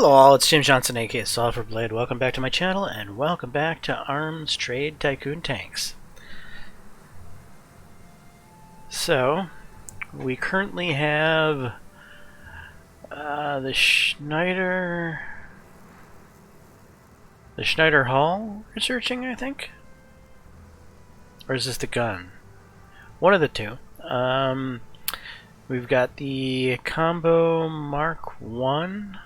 Hello all, it's Jim Johnson aka Sulfur Blade. Welcome back to my channel and welcome back to Arms Trade Tycoon Tanks. So, we currently have the Schneider Hall researching, I think? Or is this the gun? One of the two. We've got the Combo Mark 1.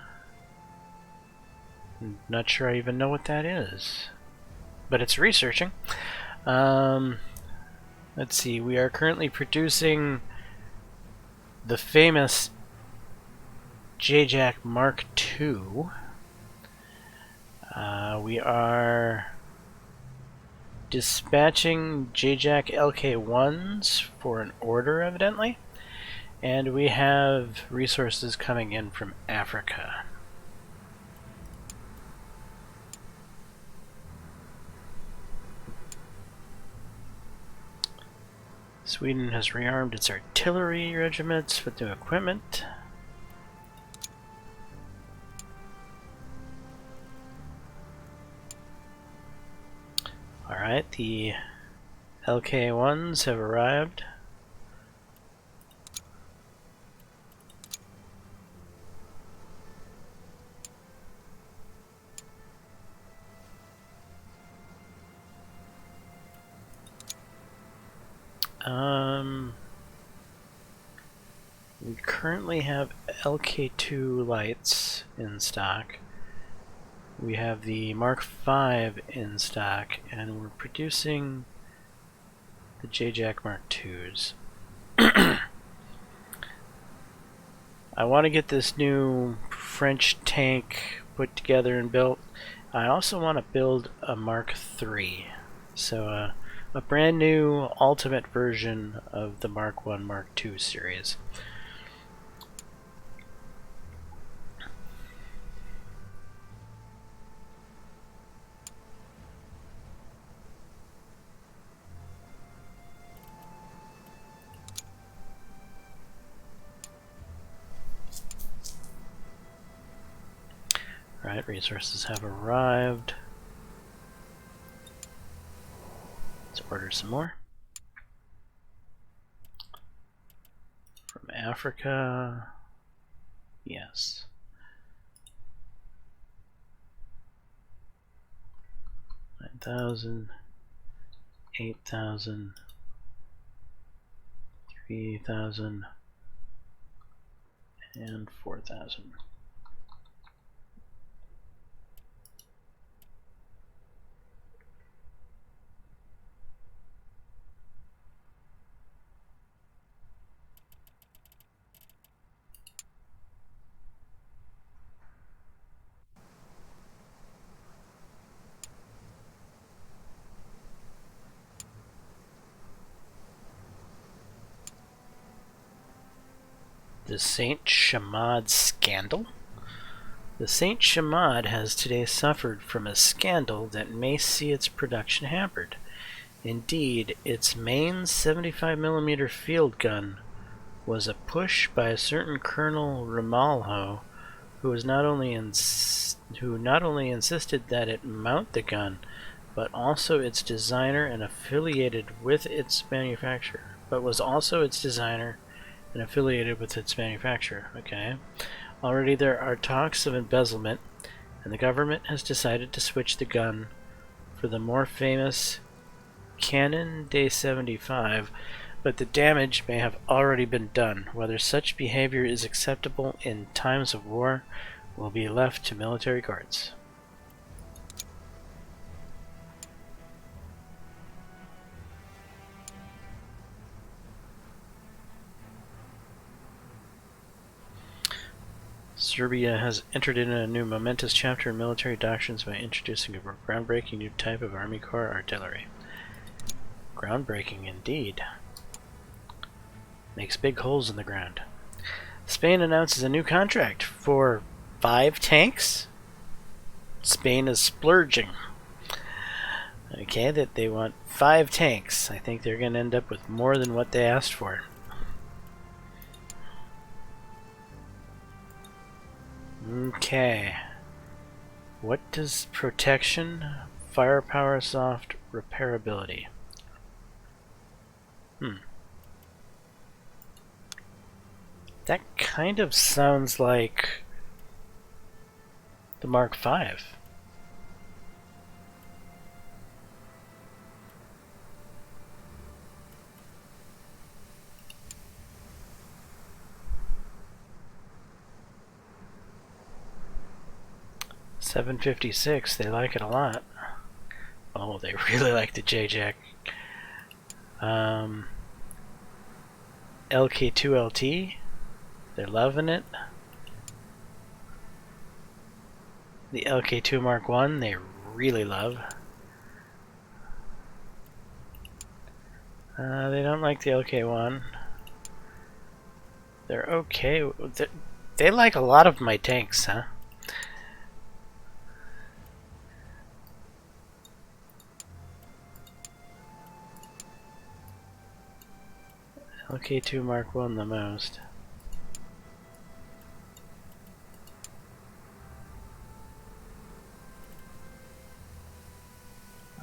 Not sure I even know what that is, but it's researching. Let's see, we are currently producing the famous J-Jack Mark II. We are dispatching J-Jack LK1s for an order, evidently, and we have resources coming in from Africa. Sweden has rearmed its artillery regiments with new equipment. Alright, the LK1s have arrived. We currently have LK2 lights in stock. We have the Mark V in stock, and we're producing the J-Jack Mark IIs. I want to get this new French tank put together and built. I also want to build a Mark III. So a brand new ultimate version of the Mark I, Mark II series. Right, resources have arrived. Let's order some more. From Africa, yes. 9,000, 8,000, 3,000, and 4,000. The Saint Chamad scandal? The Saint Chamad has today suffered from a scandal that may see its production hampered. Indeed, its main 75mm field gun was a push by a certain Colonel Ramalho, who not only insisted that it mount the gun, but also its designer and affiliated with its manufacturer. Okay. Already there are talks of embezzlement, and the government has decided to switch the gun for the more famous Canon Day 75, but the damage may have already been done. Whether such behavior is acceptable in times of war will be left to military courts. Serbia has entered in a new momentous chapter in military doctrines by introducing a groundbreaking new type of Army Corps artillery. Groundbreaking indeed. Makes big holes in the ground. Spain announces a new contract for 5 tanks. Spain is splurging. Okay, that they want 5 tanks. I think they're going to end up with more than what they asked for. Okay. What does protection, firepower, soft, repairability? That kind of sounds like the Mark V. $756, they like it a lot. Oh, they really like the J-Jack. LK2LT, they're loving it. The LK2 Mark 1, they really love. They don't like the LK1. They're okay. They like a lot of my tanks, huh? LK2 Mark 1 the most.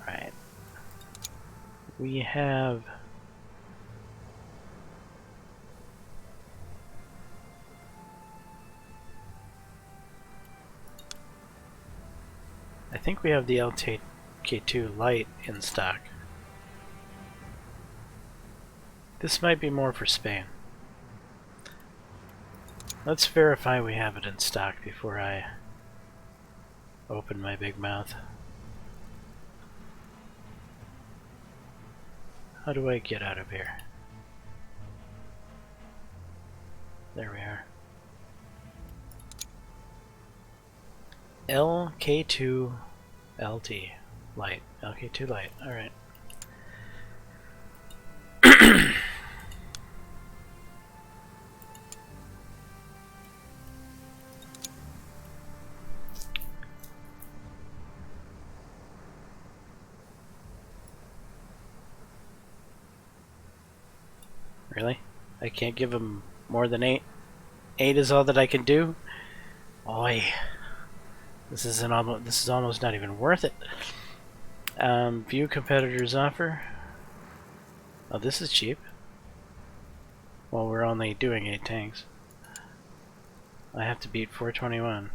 Alright. We have... I think we have the LK2 Light in stock. This might be more for Spain. Let's verify we have it in stock before I open my big mouth. How do I get out of here? There we are. LK2 LT Light. LK2 Light. Alright. Really? I can't give him more than 8? 8 is all that I can do? Oi. This is almost not even worth it. View competitors offer. Oh, this is cheap. Well, we're only doing 8 tanks. I have to beat 421.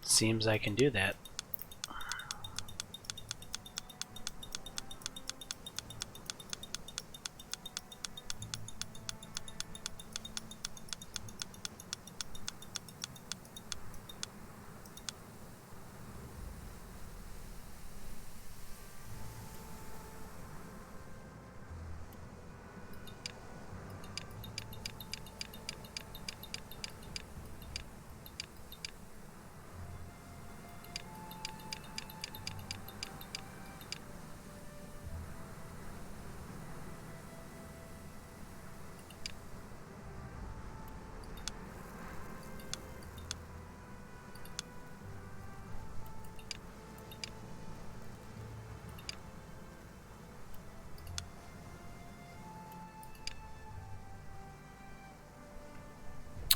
Seems I can do that.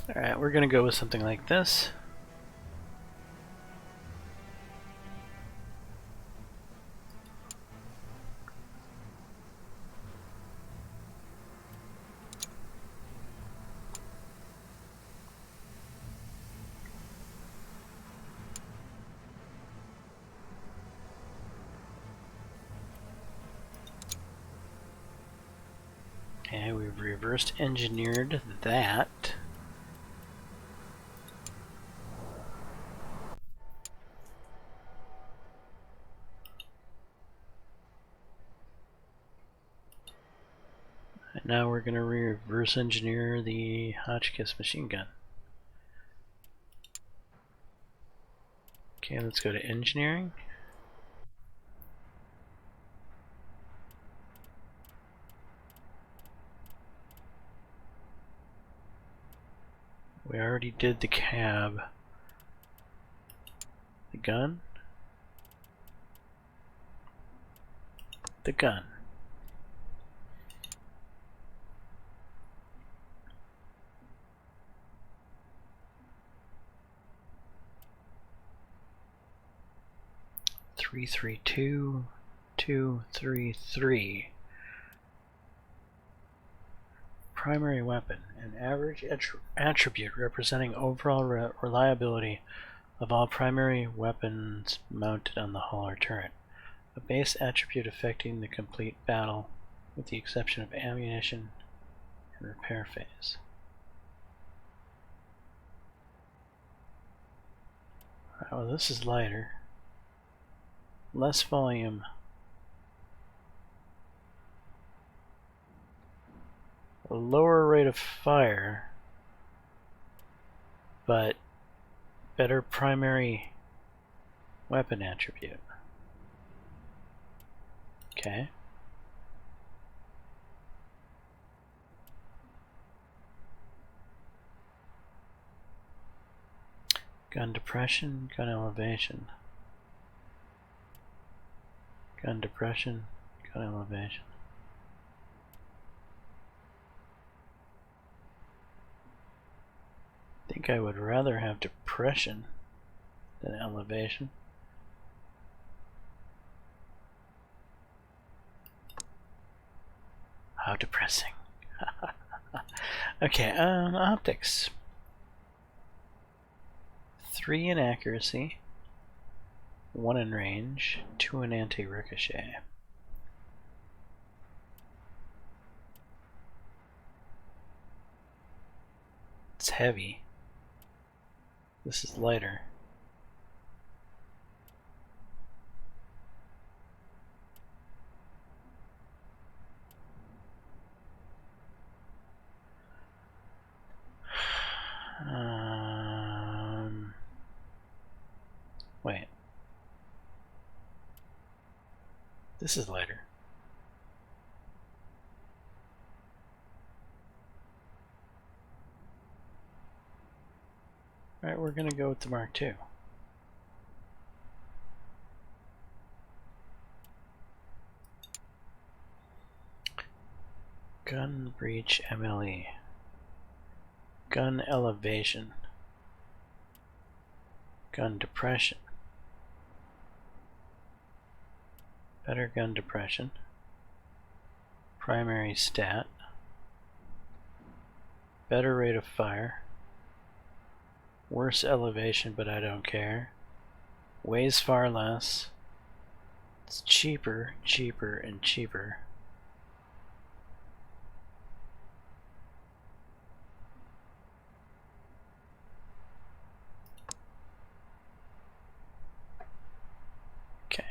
Alright, we're gonna go with something like this. Okay, we've reversed engineered that. And now we're going to reverse engineer the Hotchkiss machine gun. Okay, let's go to engineering. We already did the cab. The gun? The gun. 332-233. Primary weapon, an average attribute representing overall reliability of all primary weapons mounted on the hull or turret. A base attribute affecting the complete battle, with the exception of ammunition and repair phase. Alright, well, this is lighter. Less volume. A lower rate of fire, but better primary weapon attribute. Okay. Gun depression, gun elevation. Gun depression, gun elevation. I think I would rather have depression than elevation. How depressing. Okay, optics. 3 in accuracy, 1 in range, 2 in anti-ricochet. It's heavy. This is lighter. Wait. This is lighter. Alright, we're gonna go with the Mark II. Gun breach MLE. Gun elevation. Gun depression. Better gun depression. Primary stat. Better rate of fire. Worse elevation, but I don't care. Weighs far less. It's cheaper, cheaper, and cheaper. Okay.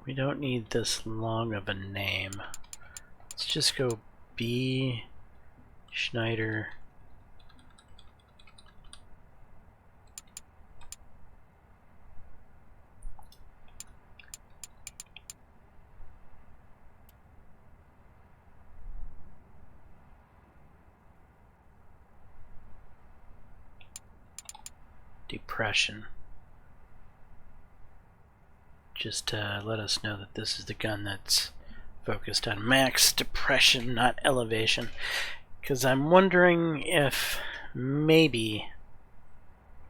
We don't need this long of a name. Let's just go B. Schneider. Depression. Just to let us know that this is the gun that's focused on max depression, not elevation. Because I'm wondering if maybe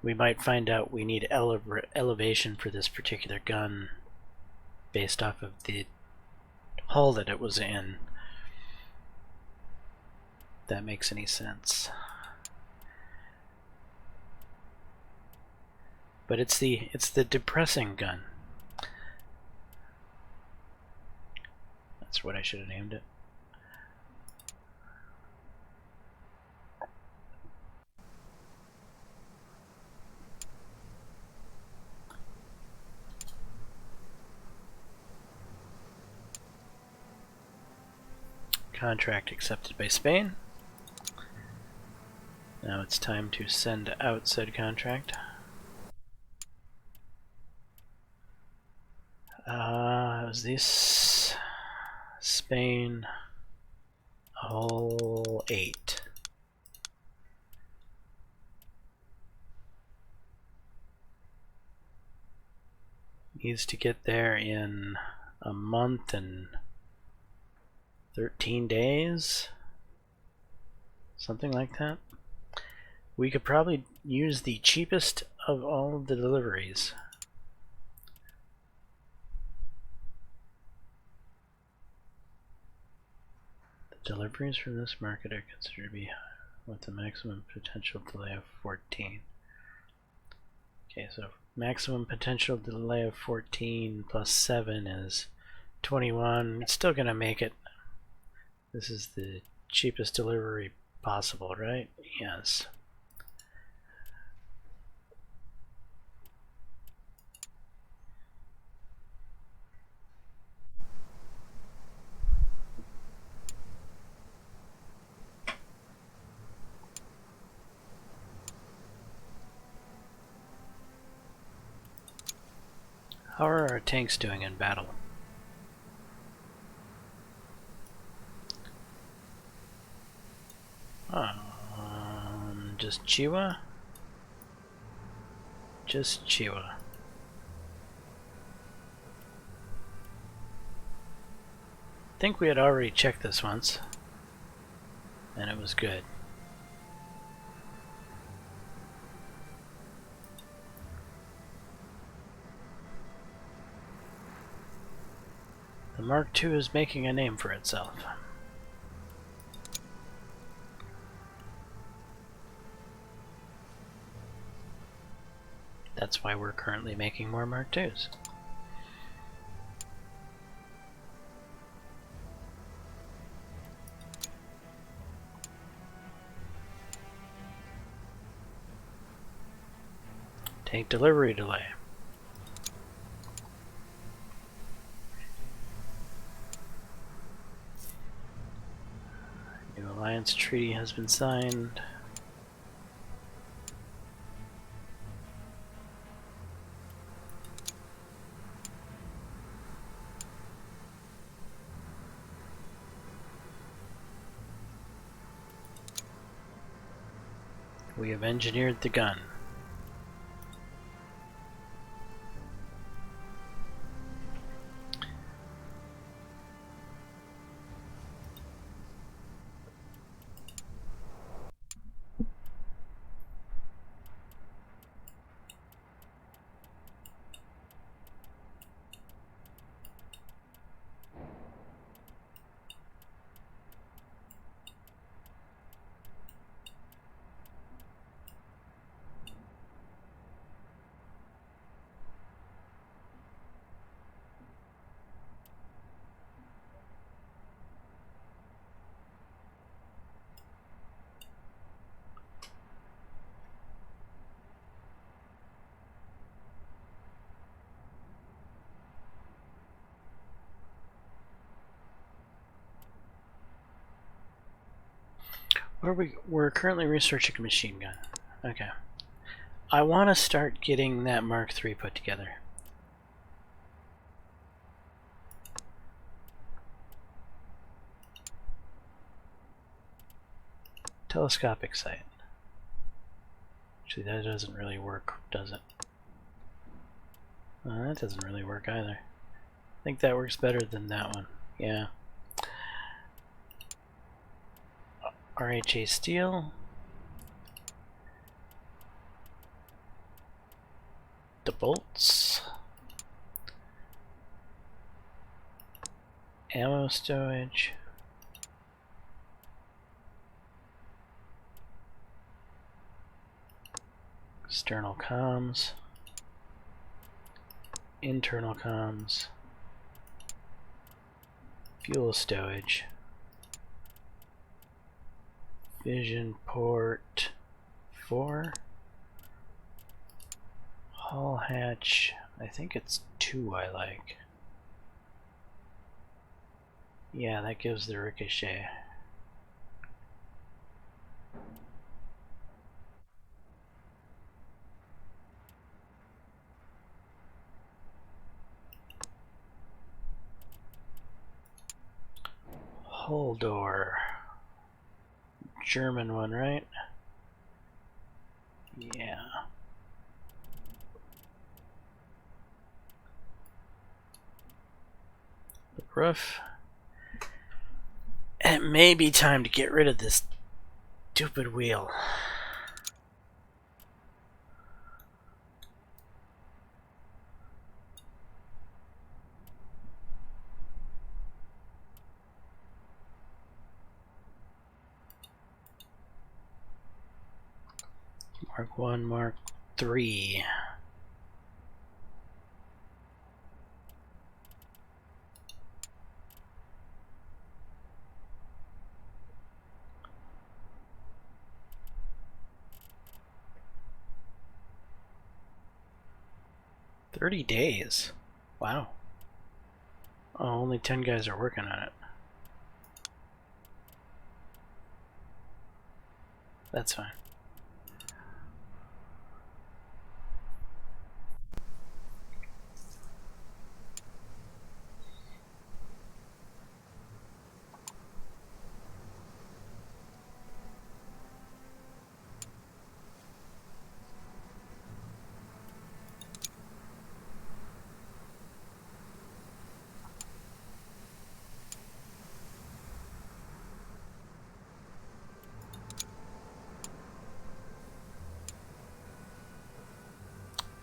we might find out we need elevation for this particular gun based off of the hull that it was in. If that makes any sense. But it's the depressing gun. That's what I should have named it. Contract accepted by Spain. Now it's time to send out said contract. Was this Spain? Whole 8. Needs to get there in a month and 13 days, something like that. We could probably use the cheapest of all of the deliveries. The deliveries from this market are considered to be with a maximum potential delay of 14. Okay, so maximum potential delay of 14 plus 7 is 21. It's still going to make it. This is the cheapest delivery possible, right? Yes. How are our tanks doing in battle? Just Chiwa? Just Chiwa. I think we had already checked this once, and it was good. The Mark II is making a name for itself. That's why we're currently making more Mark IIs. Tank delivery delay. New alliance treaty has been signed. We have engineered the gun. We're currently researching a machine gun. Okay. I want to start getting that Mark III put together. Telescopic sight. Actually, that doesn't really work, does it? That doesn't really work either. I think that works better than that one. Yeah. RHA steel. The bolts. Ammo stowage. External comms. Internal comms. Fuel stowage. Vision port 4. Hull hatch, I think it's 2 I like. Yeah, that gives the ricochet. Holdor. German one, right? Yeah. The roof. It may be time to get rid of this stupid wheel. Mark 1, Mark 3. $30. Wow. Oh, only 10 guys are working on it. That's fine.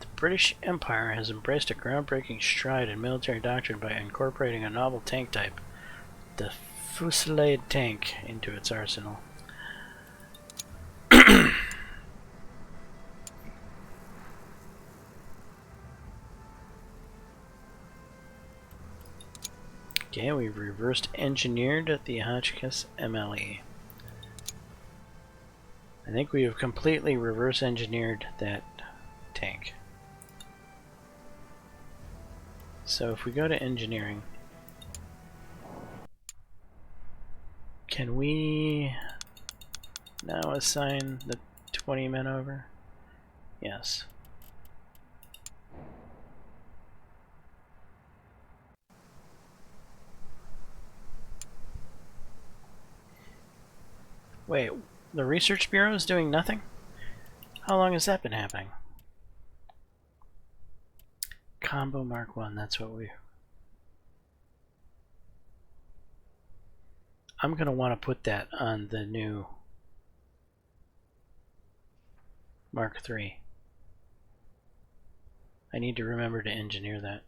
The British Empire has embraced a groundbreaking stride in military doctrine by incorporating a novel tank type, the Fusilier tank, into its arsenal. Okay, we've reversed engineered the Hotchkiss MLE. I think we have completely reverse engineered that tank. So if we go to engineering, can we now assign the 20 men over? Yes. Wait, the Research Bureau is doing nothing? How long has that been happening? Combo Mark 1, that's what we... I'm going to want to put that on the new Mark 3. I need to remember to engineer that.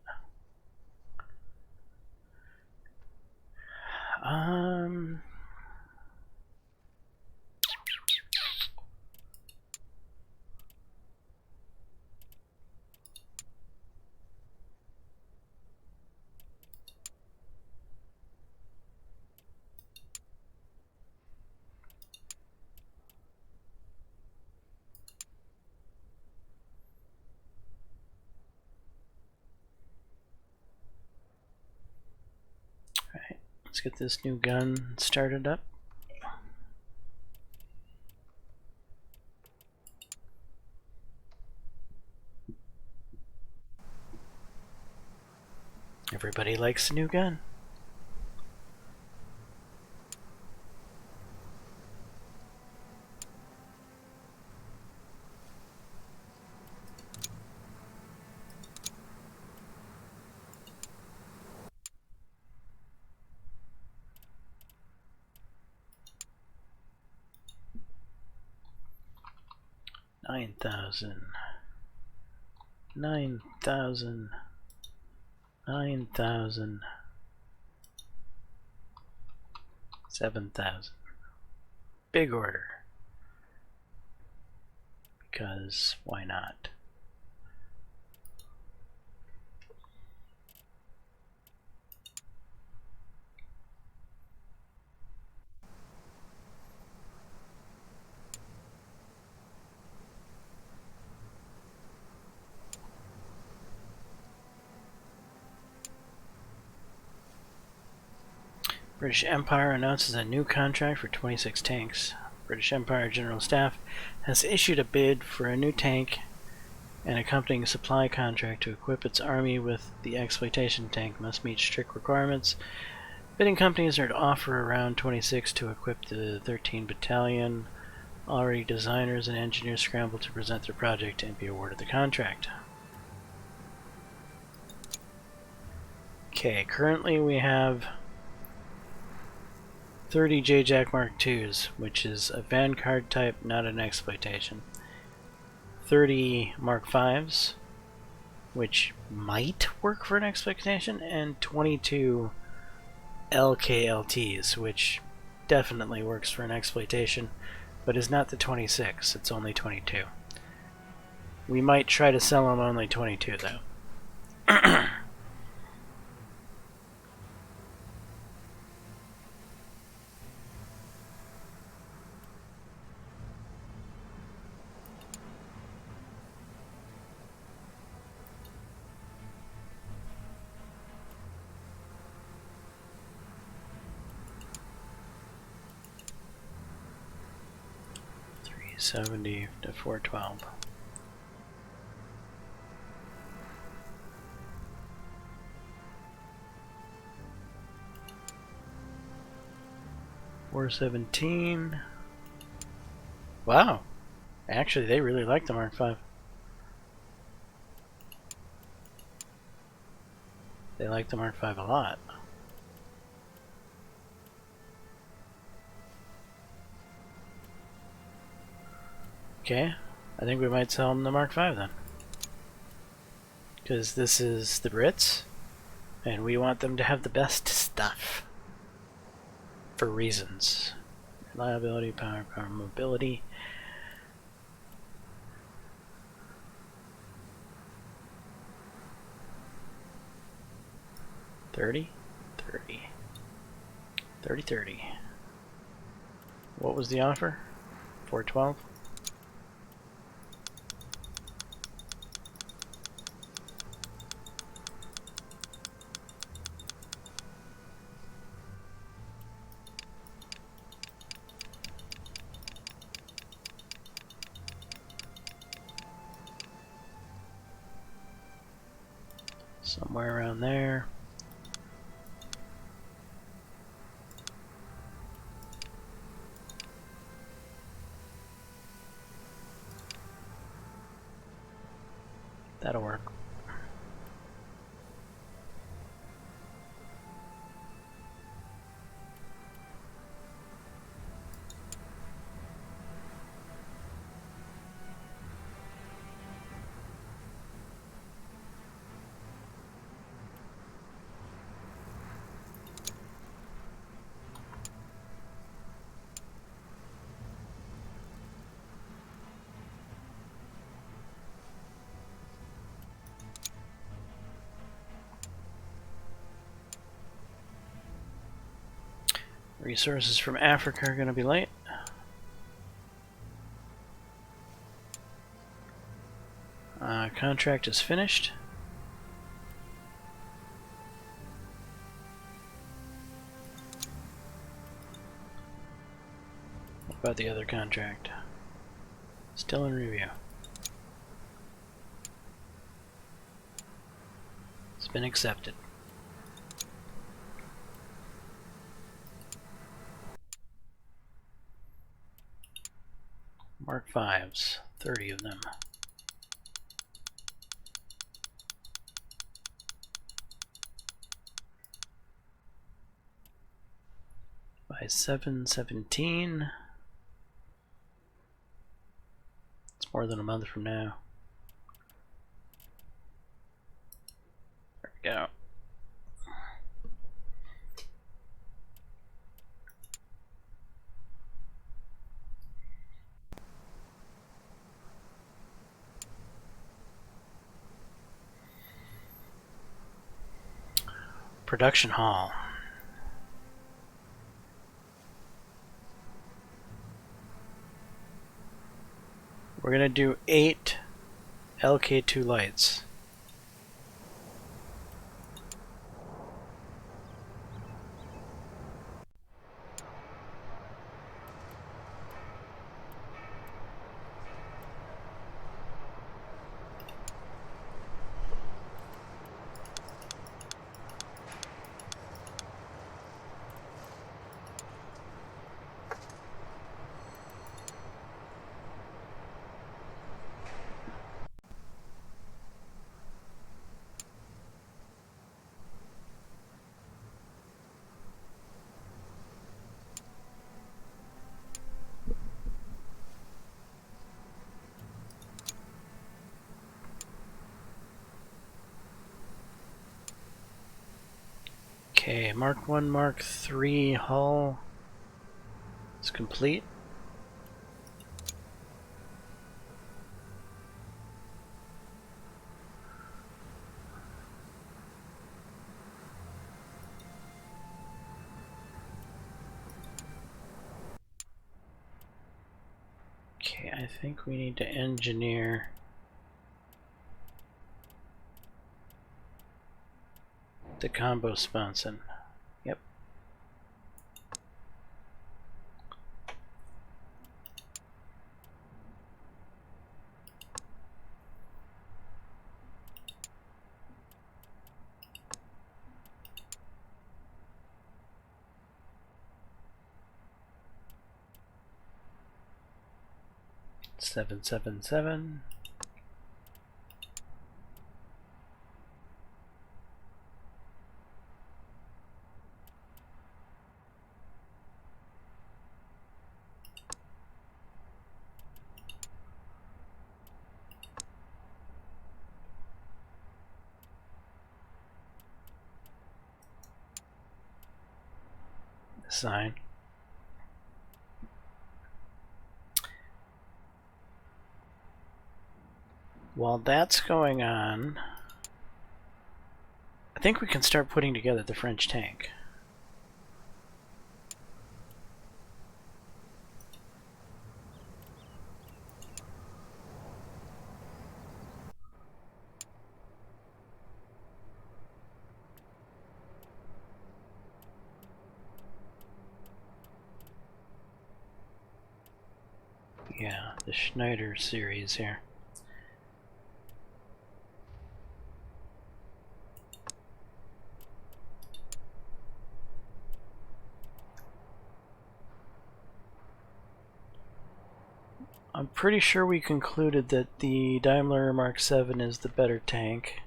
Alright, let's get this new gun started up. Everybody likes a new gun. $9,000. 9,000. 9,000. 7,000. Big order. Because why not? British Empire announces a new contract for 26 tanks. British Empire General Staff has issued a bid for a new tank and accompanying supply contract to equip its army with the exploitation tank. Must meet strict requirements. Bidding companies are to offer around 26 to equip the 13 battalion. Already designers and engineers scramble to present their project and be awarded the contract. Okay, currently we have 30 J-Jack Mark IIs, which is a Vanguard type, not an exploitation. 30 Mark Vs, which might work for an exploitation, and 22 LKLTs, which definitely works for an exploitation, but is not the 26, it's only 22. We might try to sell them only 22 though. $370 to $412. $417. Wow. Actually, they really like the Mark V. They like the Mark V a lot. Okay, I think we might sell them the Mark V then. Because this is the Brits, and we want them to have the best stuff. For reasons. Reliability, power, mobility. $30? $30. What was the offer? $412? Somewhere around there. That'll work. Resources from Africa are going to be late. Contract is finished. What about the other contract? Still in review. It's been accepted. Mark Vs, 30 of them. By 7/17. It's more than a month from now. There we go. Production hall. We're gonna do 8 LK2 lights. Okay, Mark 1, Mark 3 hull is complete. Okay, I think we need to engineer the combo sponson. Yep. Seven, seven, seven. Sign. While that's going on, I think we can start putting together the French tank. Yeah, the Schneider series here. I'm pretty sure we concluded that the Daimler Mark 7 is the better tank.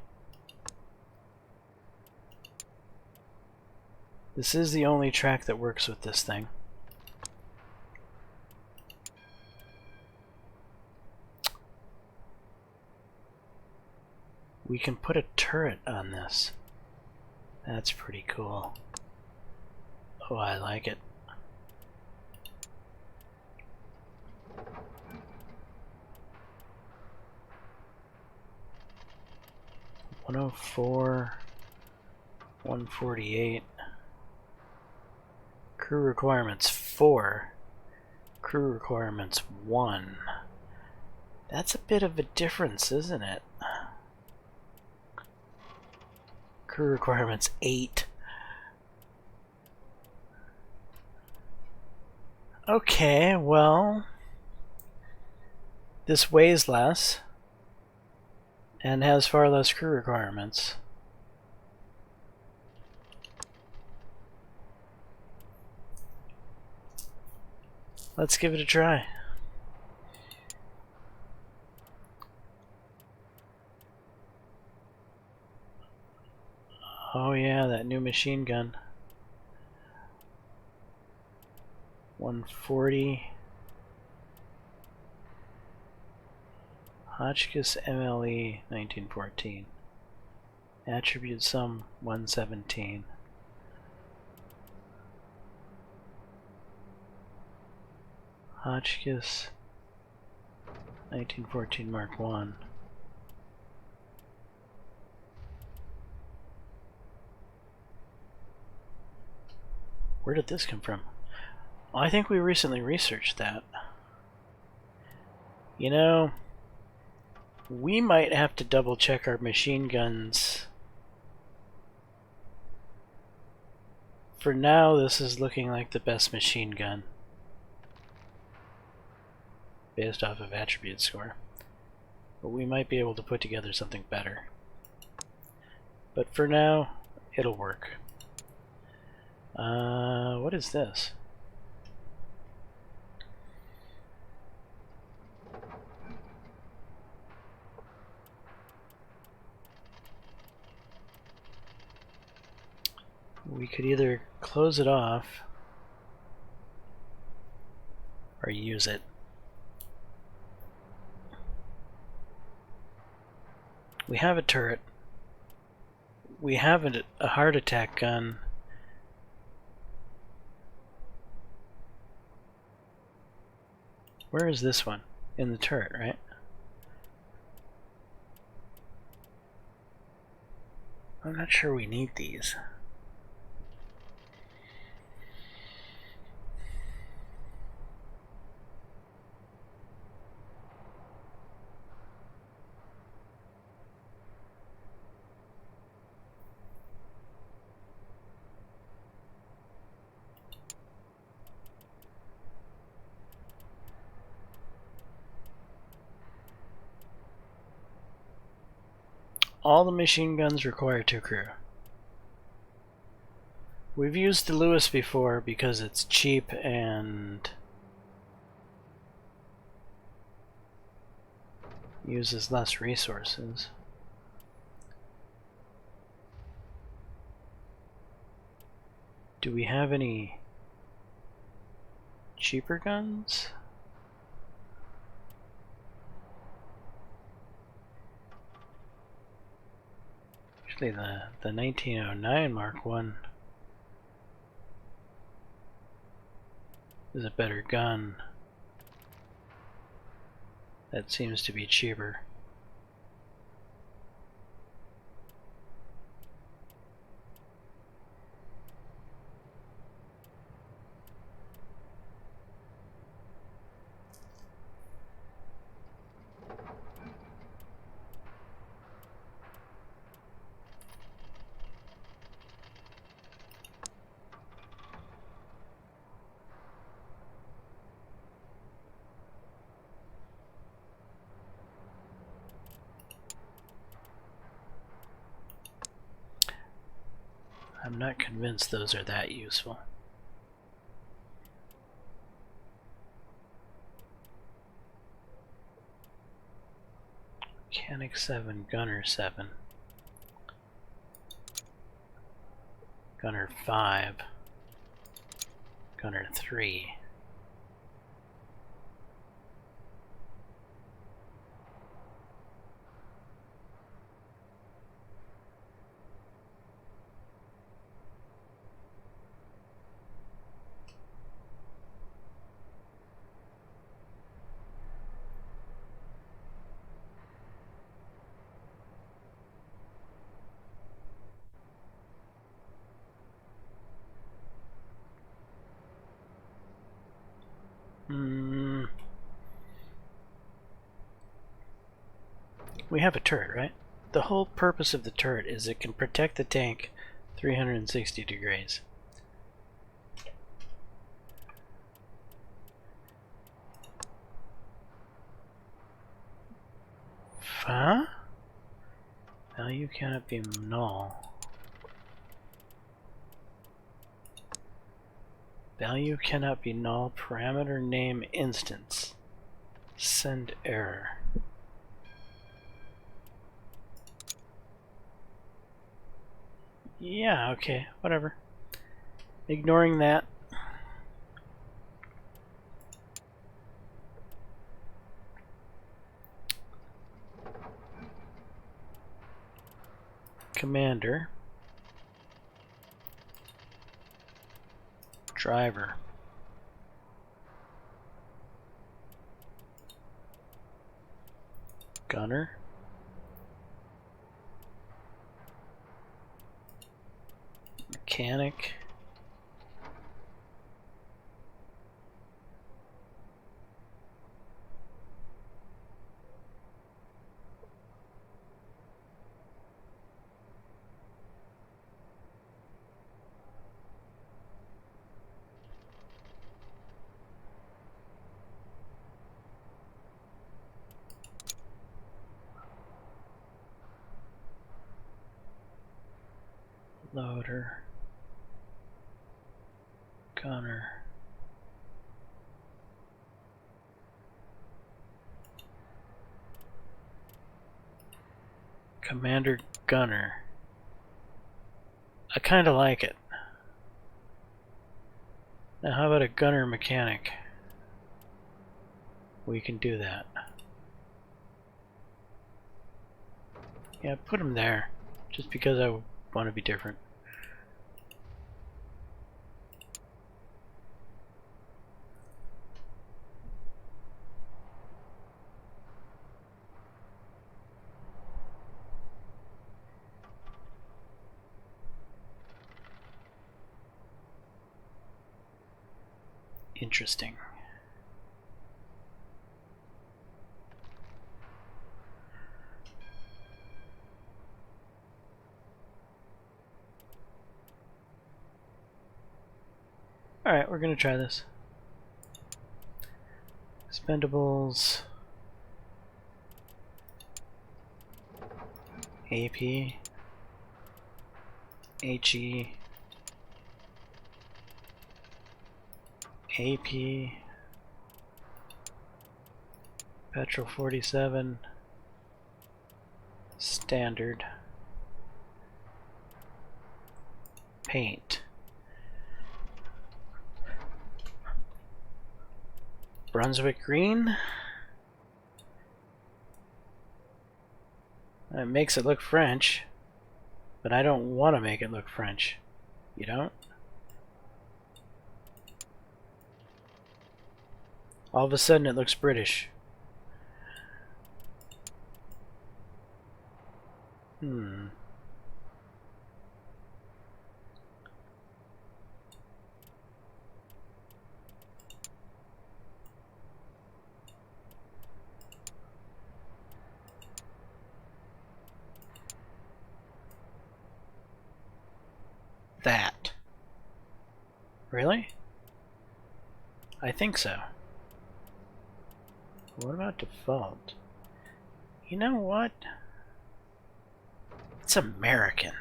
This is the only track that works with this thing. We can put a turret on this. That's pretty cool. Oh, I like it. $104, $148. Crew requirements 4. Crew requirements 1. That's a bit of a difference, isn't it? Crew requirements 8. Okay, well, this weighs less and has far less crew requirements. Let's give it a try. Oh yeah, that new machine gun. 140. Hotchkiss MLE 1914. Attribute sum 117. Hotchkiss 1914 Mark 1. Where did this come from? Well, I think we recently researched that. You know, we might have to double check our machine guns. For now, this is looking like the best machine gun based off of attribute score. But we might be able to put together something better. But for now, it'll work. What is this? We could either close it off or use it. We have a turret. We have a heart attack gun Where is this one? In the turret, right? I'm not sure we need these. All the machine guns require 2 crew. We've used the Lewis before because it's cheap and uses less resources. Do we have any cheaper guns? Actually, the 1909 Mark 1 is a better gun. That seems to be cheaper. I'm not convinced those are that useful. Mechanic 7, Gunner 7. Gunner 5. Gunner 3. We have a turret, right? The whole purpose of the turret is it can protect the tank 360 degrees. Huh? Value cannot be null. Value cannot be null. Parameter name instance. Send error. Yeah, okay, whatever. Ignoring that. Commander. Driver. Gunner. Mechanic. Loader. Gunner. Commander Gunner. I kinda like it. Now how about a gunner mechanic? We can do that. Yeah, put him there. Just because I want to be different. Interesting. Alright, we're gonna try this. Expendables. AP. HE. AP. Petrol 47. Standard. Paint. Brunswick green. It makes it look French, but I don't want to make it look French. You don't? All of a sudden it looks British. That. Really? I think so. What about default? You know what? It's American.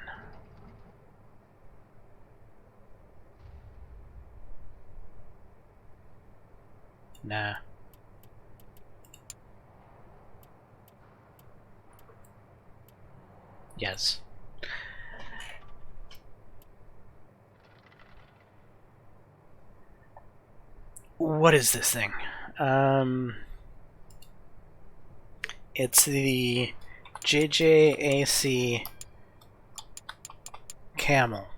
Nah. Yes. What is this thing? It's the JJAC Camel.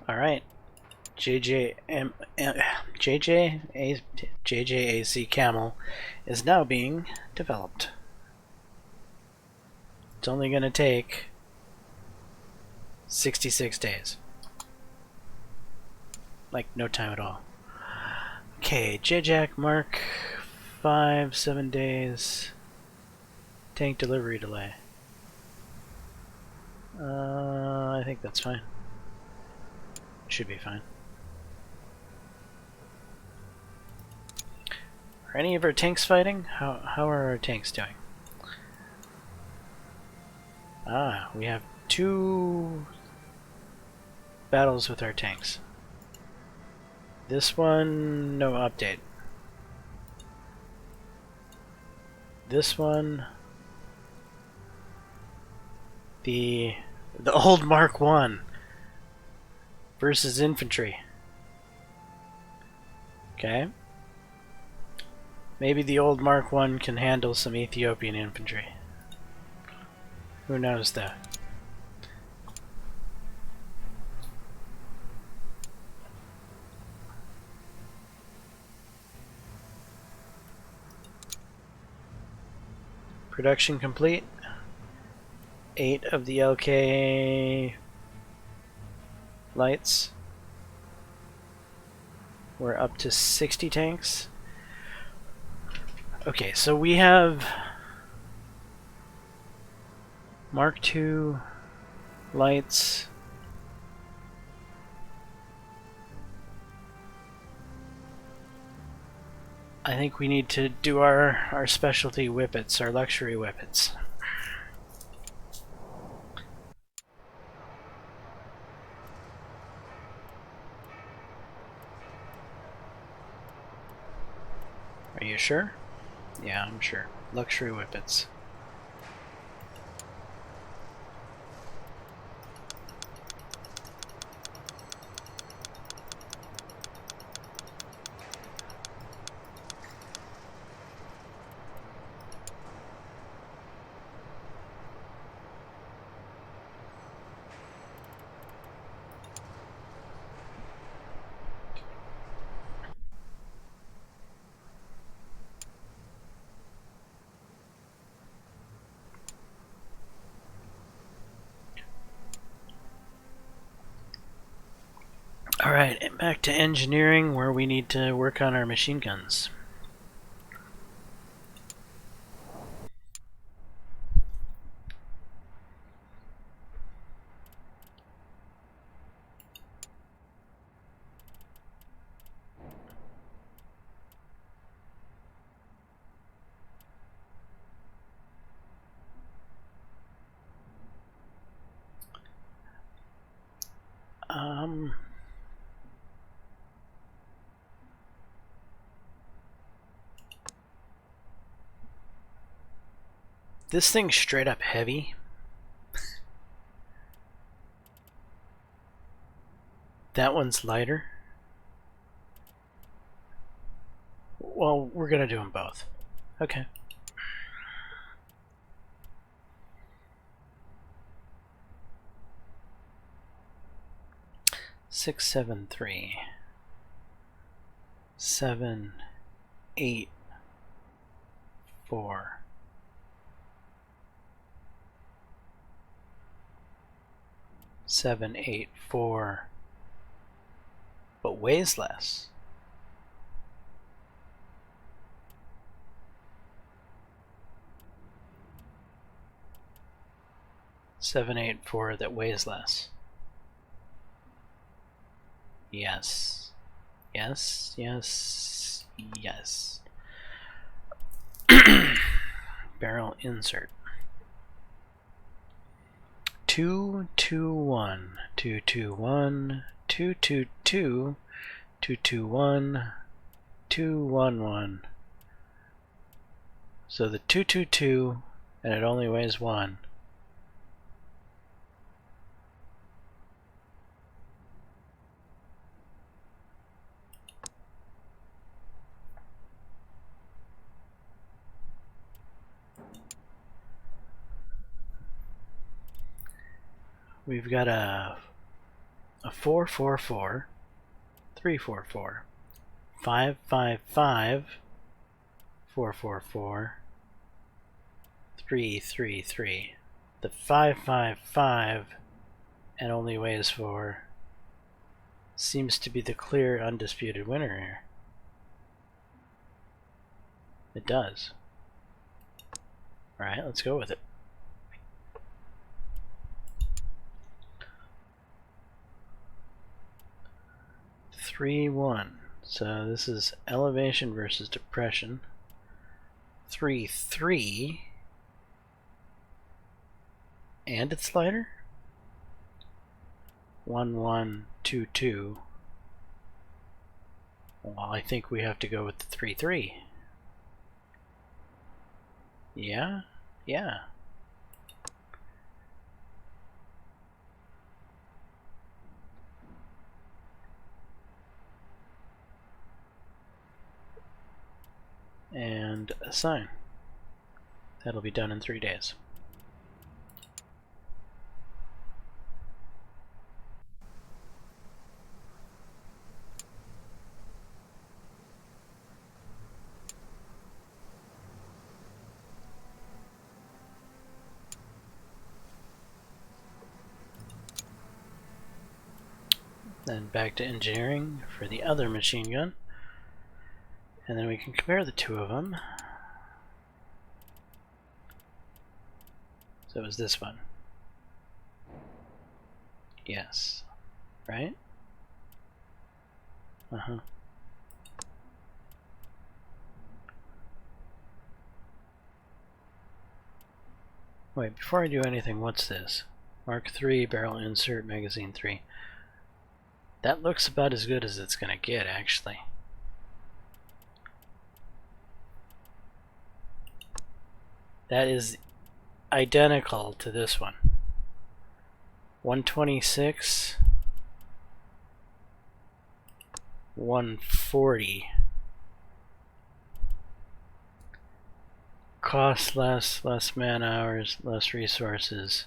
Alright. JJAC Camel is now being developed. It's only going to take 66 days. Like, no time at all. Okay, JJAC Mark 5, 7 days. Tank delivery delay. I think that's fine. Should be fine. Are any of our tanks fighting? How are our tanks doing? Ah, we have 2 battles with our tanks. This one, no update. This one, the old Mark 1 versus infantry. Okay. Maybe the old Mark 1 can handle some Ethiopian infantry. Who knows though? Production complete. 8 of the LK lights. We're up to 60 tanks. Okay, so we have Mark II lights. I think we need to do our specialty whippets, our luxury whippets. Are you sure? Yeah, I'm sure. Luxury whippets. Alright, back to engineering, where we need to work on our machine guns. This thing's straight up heavy. That one's lighter. Well, we're gonna do them both. Okay. Six, 7, 3, 7, 8, 4. 7, 8, 4, but weighs less. 7, 8, 4 that weighs less. Yes. Yes, yes, yes. Barrel insert. 2, 2, 1, 2, 2, 1, 2, 2, 2, 2, 2, 1, 2, 1, 1. So the 2, 2, 2, and it only weighs 1. We've got a 4, 4, 4, 3, 4, 4, 5, 5, 5, 4, 4, 4, 3, 3, 3. The 5, 5, 5 and only weighs 4 seems to be the clear, undisputed winner here. It does. Alright, let's go with it. Three, 1. So this is elevation versus depression. 3, 3. And it's lighter? 1, 1, 2, 2. Well, I think we have to go with the 3, 3. Yeah? Yeah. And assign. That'll be done in 3 days. Then back to engineering for the other machine gun. And then we can compare the two of them. So it was this one. Yes. Right? Uh-huh. Wait, before I do anything, what's this? Mark 3, barrel insert, magazine 3. That looks about as good as it's gonna get, actually. That is identical to this one. 126, 140. Cost less, less man hours, less resources,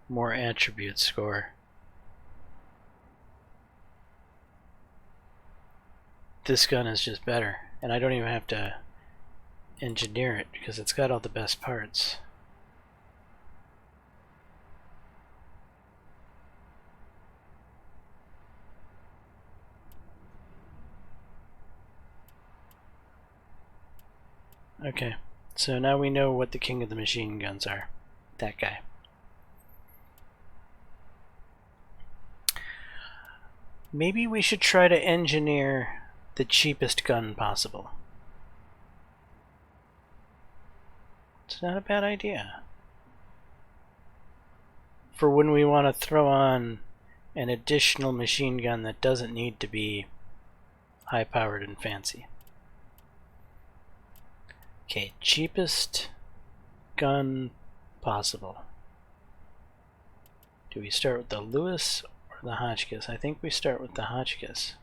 more attribute score. This gun is just better, and I don't even have to engineer it because it's got all the best parts. Okay, so now we know what the king of the machine guns are. That guy. Maybe we should try to engineer the cheapest gun possible. It's not a bad idea. For when we want to throw on an additional machine gun that doesn't need to be high-powered and fancy. Okay, cheapest gun possible. Do we start with the Lewis or the Hotchkiss? I think we start with the Hotchkiss.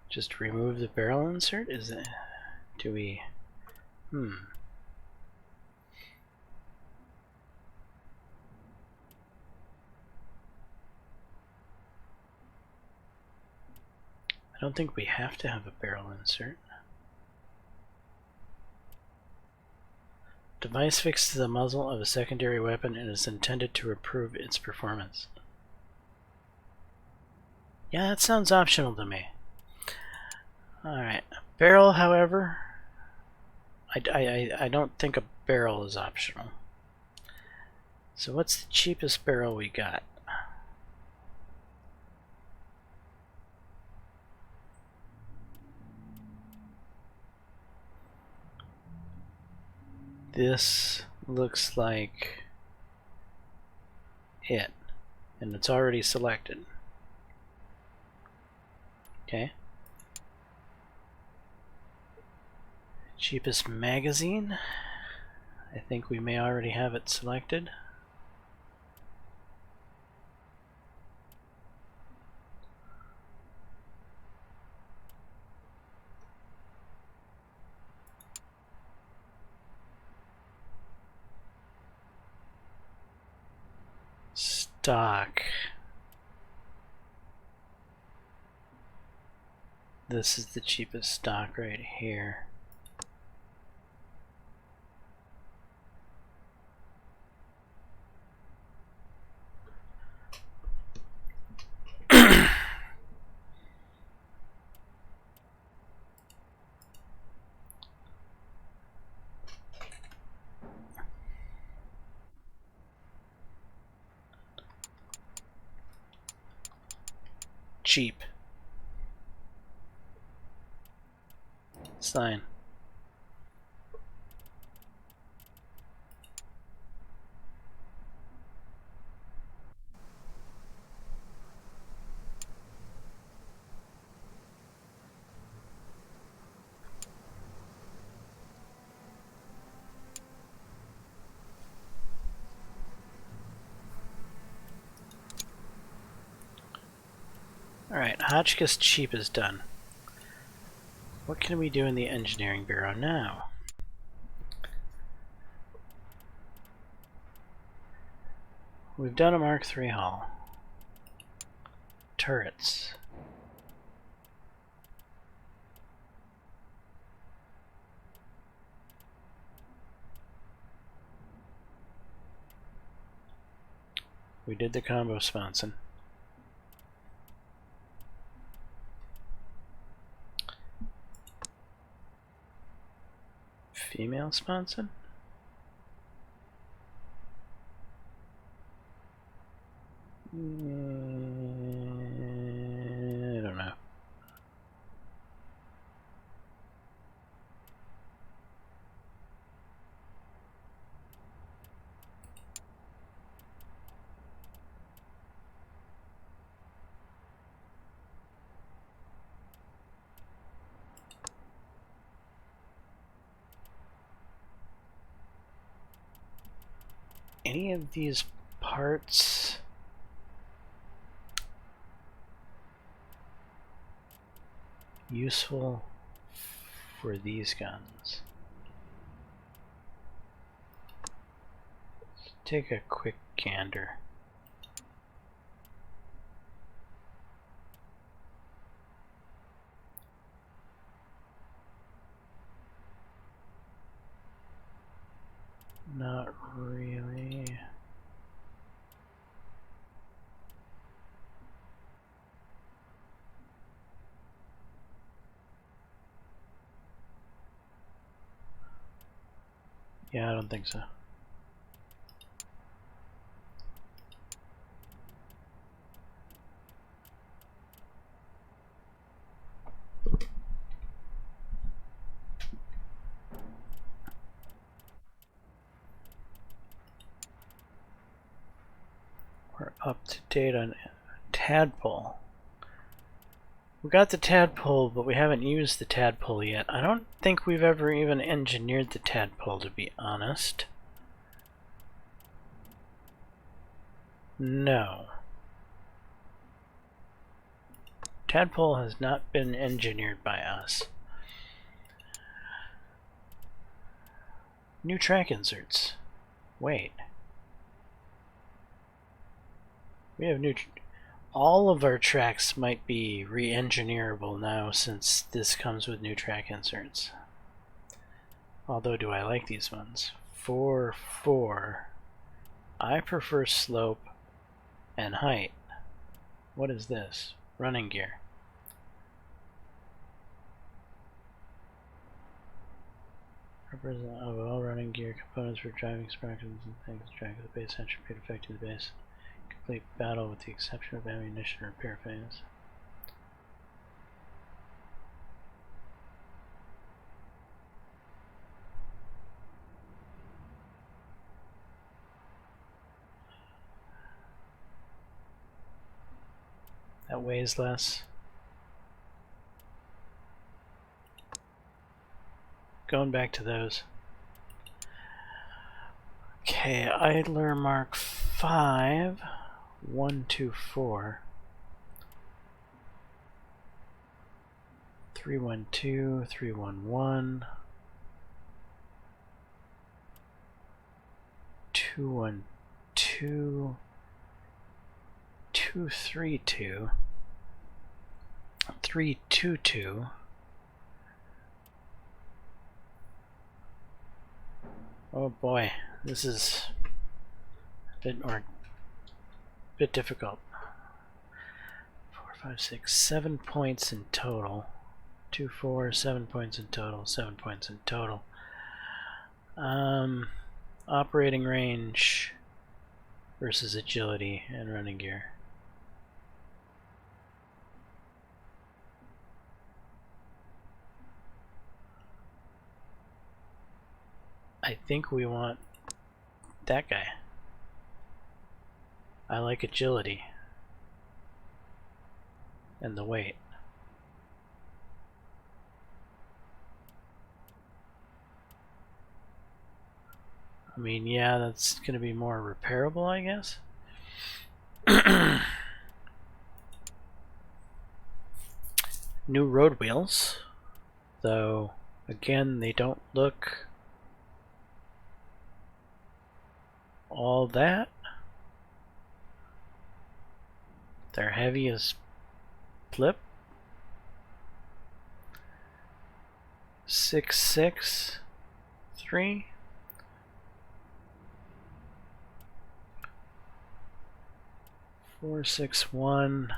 Just remove the barrel insert? Is it? Do we? I don't think we have to have a barrel insert. Device fixed to the muzzle of a secondary weapon and is intended to improve its performance. Yeah, that sounds optional to me. Alright. Barrel, however, I don't think a barrel is optional. So what's the cheapest barrel we got? This looks like it, and it's already selected. Okay. Cheapest magazine. I think we may already have it selected. Stock. This is the cheapest stock right here. Cheap. Sign. Alright, Hotchkiss cheap is done. What can we do in the engineering bureau now? We've done a Mark III hull. Turrets. We did the combo sponson. Female sponson? I don't know. Any of these parts useful for these guns? Let's take a quick gander. Not really. Yeah, I don't think so. We're up to date on tadpole. We got the tadpole, but we haven't used the tadpole yet. I don't think we've ever even engineered the tadpole, to be honest. No. Tadpole has not been engineered by us. New track inserts. Wait. We have new... All of our tracks might be re-engineerable now since this comes with new track inserts. Although, do I like these ones? 4-4. I prefer slope and height. What is this? Running gear. Represent of all running gear components for driving sprockets and things. Track of the base attribute affecting the base. Complete battle with the exception of ammunition repair phase. That weighs less. Going back to those. Okay, idler mark 5, 124, 312, 311, 212, 232, 322. Oh boy, this is a bit difficult. 4, 5, 6, 7 points in total. 2, 4, 7 points in total. 7 points in total. Operating range versus agility and running gear. I think we want that guy. I like agility and the weight. I mean, yeah, that's going to be more repairable, I guess. New road wheels, though, again, they don't look all that. They're heavy as flip. 6, 6, 3. Four, 6, 1.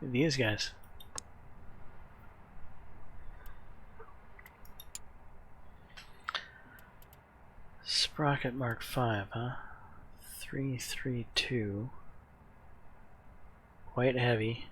These guys. Sprocket mark 5, huh? 332. Quite heavy.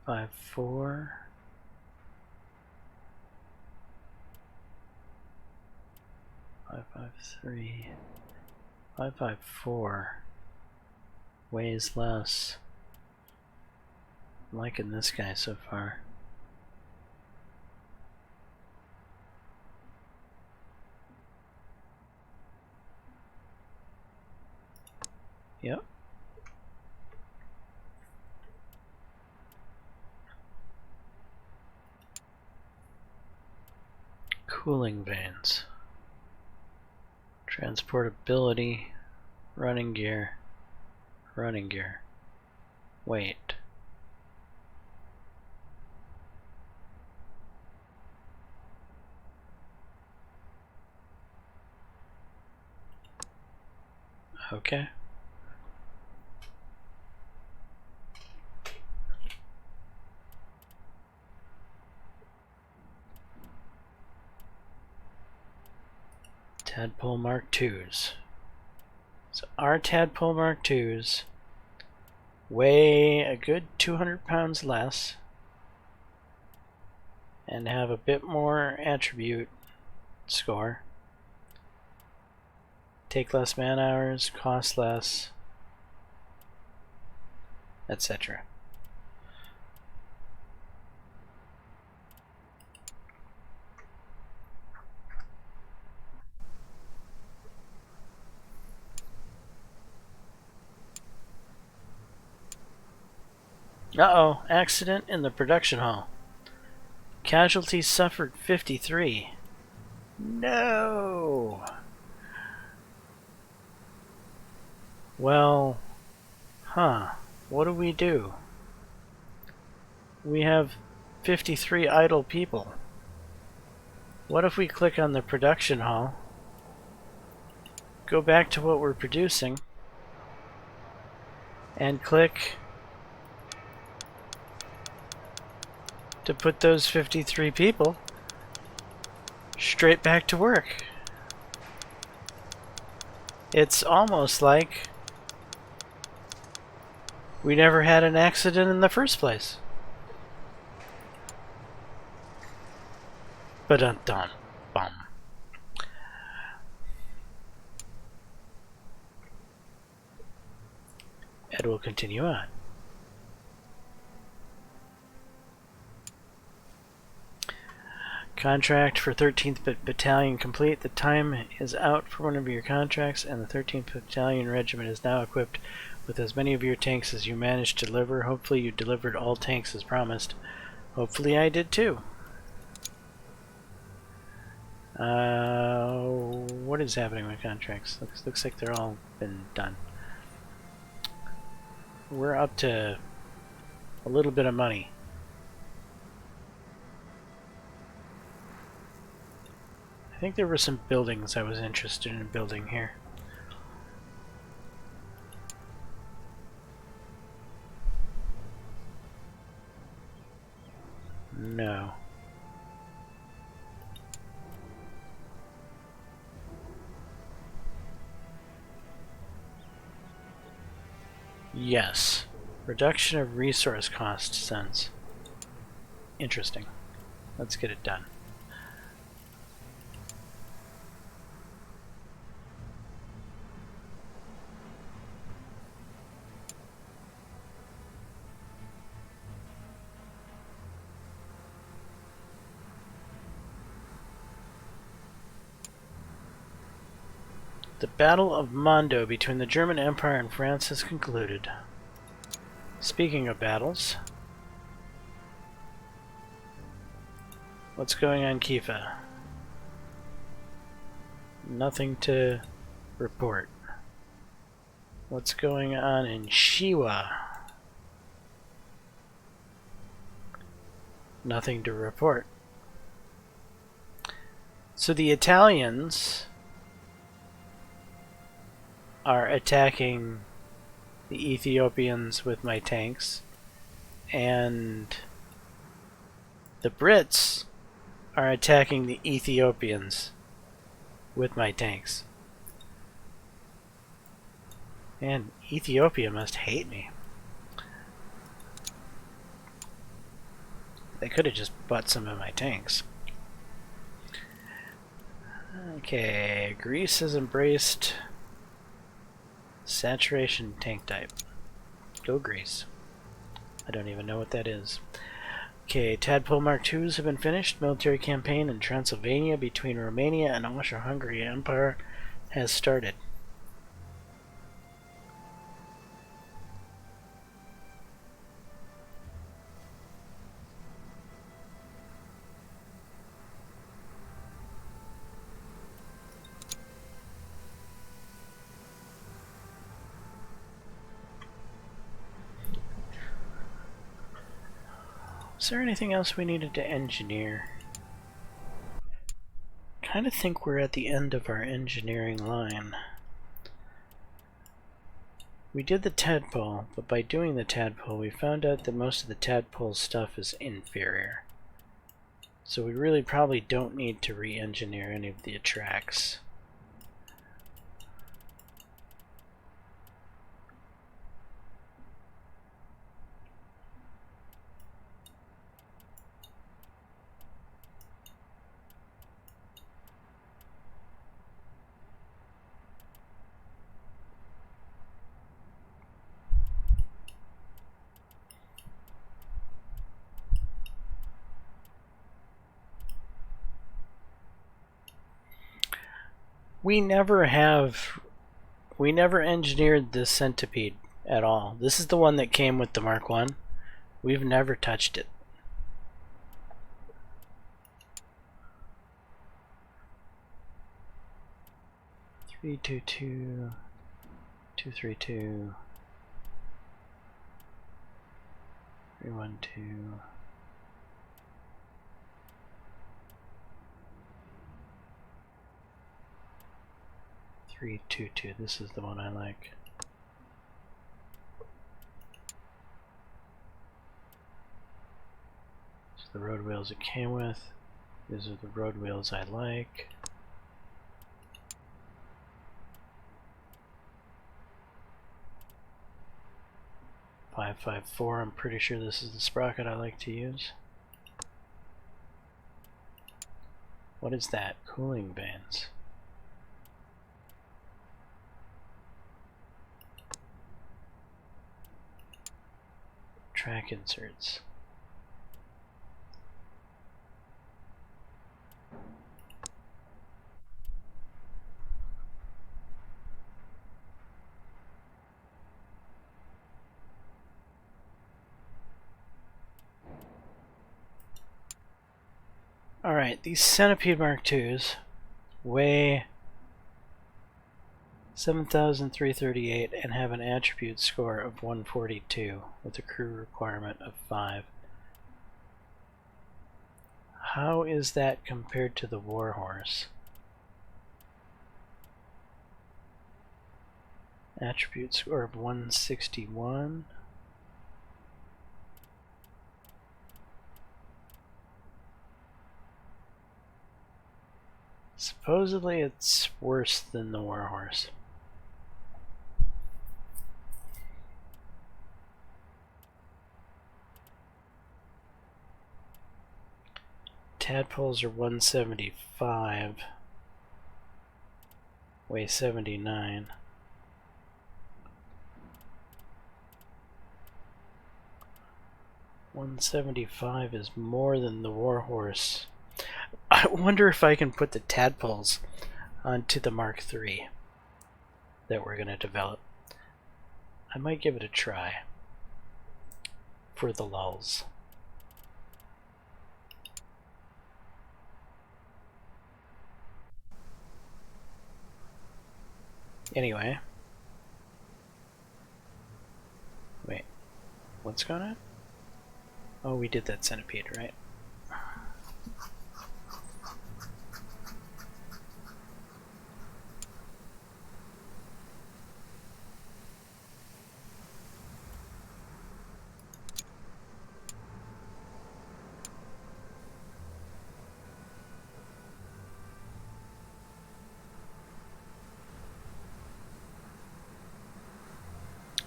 Five, 4. 5, 5, 3. 5, 5, 4. Weighs less. I'm liking this guy so far. Yep. Cooling vanes. Transportability, running gear. Running gear. Wait. Okay. Tadpole Mark IIs. So our Tadpole Mark IIs weigh a good 200 pounds less and have a bit more attribute score. Take less man hours, cost less, etc. Uh-oh, accident in the production hall. Casualties suffered 53. No! Well, what do we do? We have 53 idle people. What if we click on the production hall, go back to what we're producing, and click to put those 53 people straight back to work? It's almost like we never had an accident in the first place. Ba-dum-dum. Bum. Ed will continue on. Contract for 13th Battalion complete. The time is out for one of your contracts, and the 13th Battalion Regiment is now equipped with as many of your tanks as you managed to deliver. Hopefully you delivered all tanks as promised. Hopefully I did too. What is happening with contracts? Looks like they're all been done. We're up to a little bit of money. I think there were some buildings I was interested in building here. No. Yes. Reduction of resource cost sounds interesting. Let's get it done. The Battle of Mondo between the German Empire and France has concluded. Speaking of battles, what's going on Kiefa? Nothing to report. What's going on in Shiwa? Nothing to report. So the Italians are attacking the Ethiopians with my tanks, and the Brits are attacking the Ethiopians with my tanks. Man, Ethiopia must hate me. They could have just bought some of my tanks. Okay, Greece has embraced saturation tank type. Go Greece. I don't even know what that is. Okay, Tadpole Mark IIs have been finished. Military campaign in Transylvania between Romania and Austro-Hungary Empire has started. Is there anything else we needed to engineer? Kind of think we're at the end of our engineering line. We did the tadpole, but by doing the tadpole, we found out that most of the tadpole stuff is inferior. So we really probably don't need to re-engineer any of the attracts. We never engineered the centipede at all. This is the one that came with the Mark 1. We've never touched it. Three, 2, 2, 2, 3, 2, 3, 1, 2. 3, 2, 2. This is the one I like. So the road wheels it came with. These are the road wheels I like. .554. I'm pretty sure this is the sprocket I like to use. What is that? Cooling bands. Track inserts. Alright, these Centipede Mark IIs weigh 7,338 and have an attribute score of 142 with a crew requirement of 5. How is that compared to the Warhorse? Attribute score of 161. Supposedly it's worse than the Warhorse. Tadpoles are 175, weigh 79. $175 is more than the Warhorse. I wonder if I can put the tadpoles onto the Mark III that we're going to develop. I might give it a try for the lulz. Anyway. Wait. What's going on? Oh, we did that centipede, right?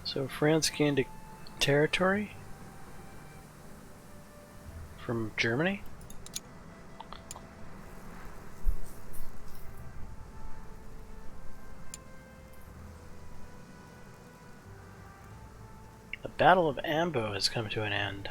So France gained territory from Germany? The Battle of Ambo has come to an end.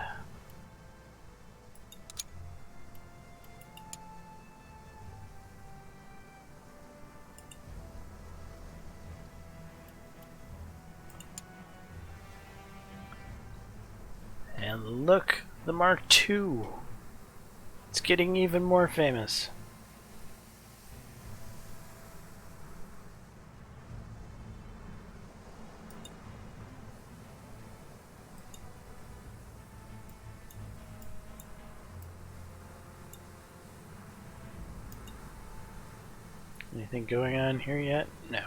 And look, the Mark II. It's getting even more famous. Anything going on here yet? No.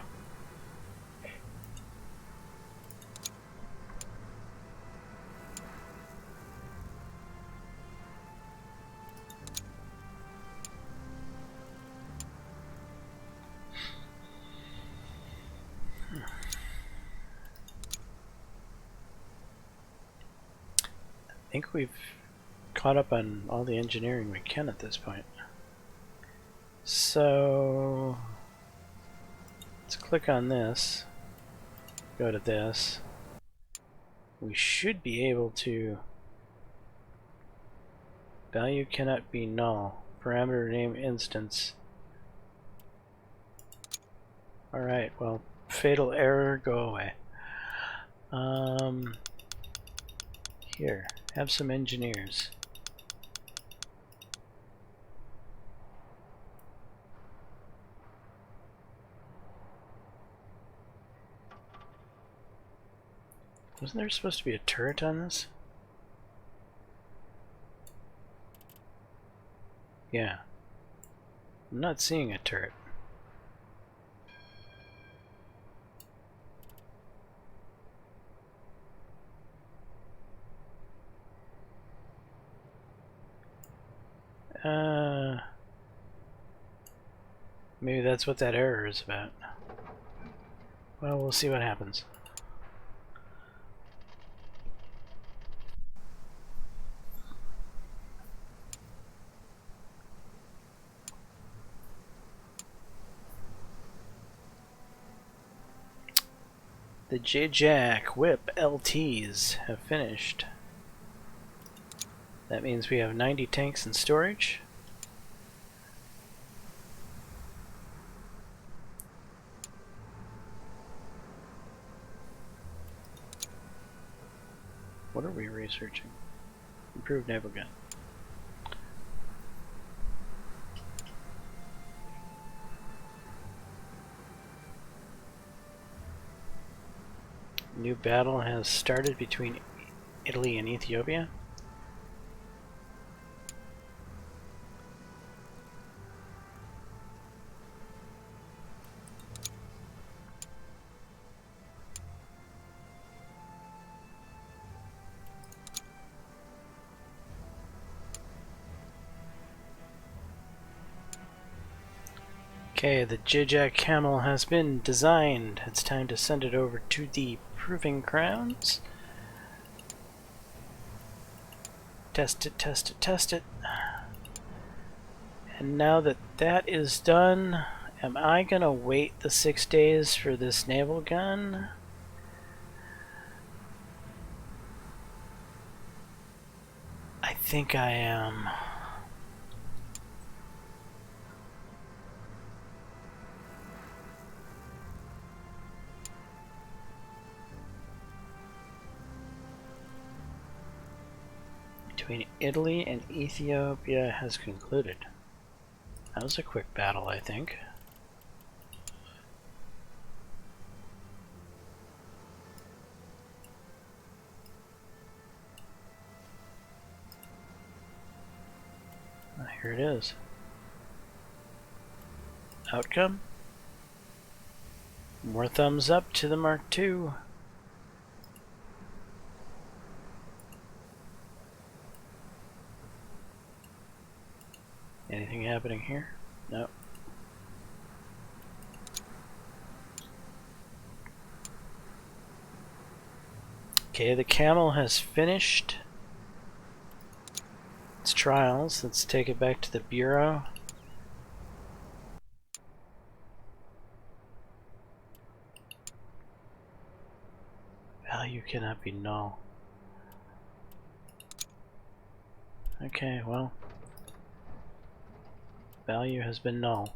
I think we've caught up on all the engineering we can at this point. So let's click on this, go to this. We should be able to, value cannot be null, parameter name instance. Alright, well, fatal error, go away. Here, have some engineers. Wasn't there supposed to be a turret on this? Yeah. I'm not seeing a turret. Maybe that's what that error is about. Well, we'll see what happens. The J-Jack Whip LTs have finished. That means we have 90 tanks in storage. What are we researching? Improved naval gun. New battle has started between Italy and Ethiopia. Okay, the J-Jack Camel has been designed. It's time to send it over to the proving grounds. Test it, test it, test it. And now that that is done, am I gonna wait the 6 days for this naval gun? I think I am. Between Italy and Ethiopia has concluded. That was a quick battle, I think. Here it is. Outcome. More thumbs up to the Mark II. Anything happening here? No. Okay, the Camel has finished its trials. Let's take it back to the Bureau. Value cannot be null. Okay, well, value has been null.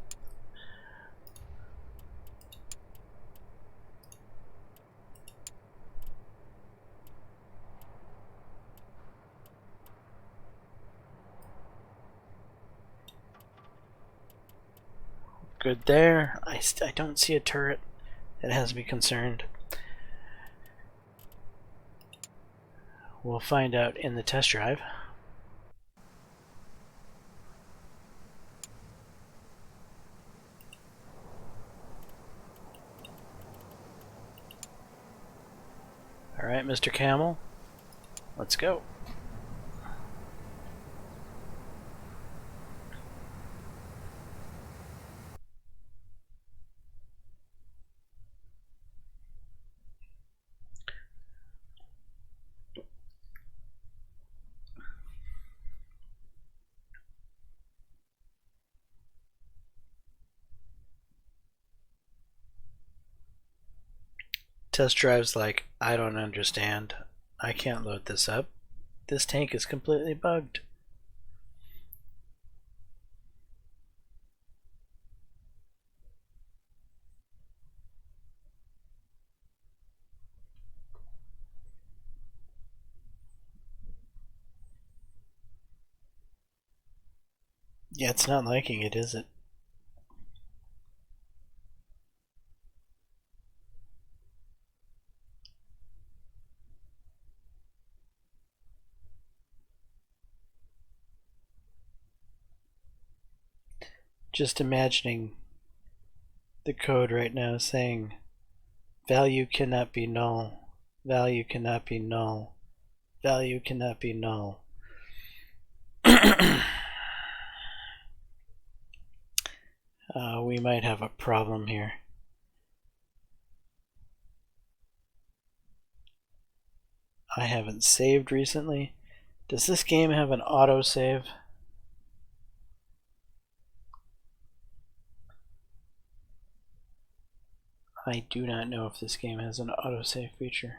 Good there. I don't see a turret. It has me concerned. We'll find out in the test drive. Alright, Mr. Camel, let's go. Test drive's like, I don't understand. I can't load this up. This tank is completely bugged. Yeah, it's not liking it, is it? Just imagining the code right now saying value cannot be null, value cannot be null, value cannot be null. We might have a problem here. I haven't saved recently. Does this game have an autosave? I do not know if this game has an autosave feature.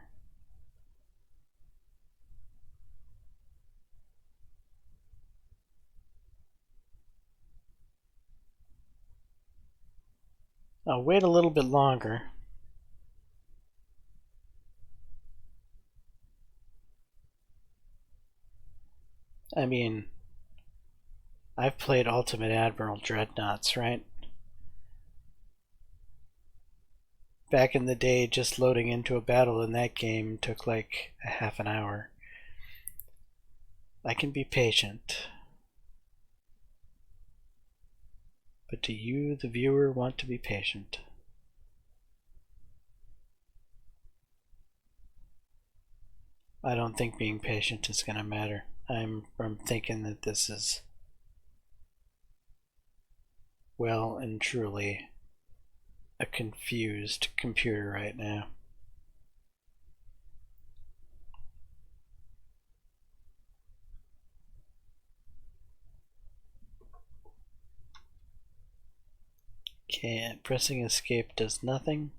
I'll wait a little bit longer. I mean, I've played Ultimate Admiral Dreadnoughts, right? Back in the day, just loading into a battle in that game took like a half an hour. I can be patient. But do you, the viewer, want to be patient? I don't think being patient is going to matter. I'm thinking that this is well and truly a confused computer right now. Okay, pressing escape does nothing.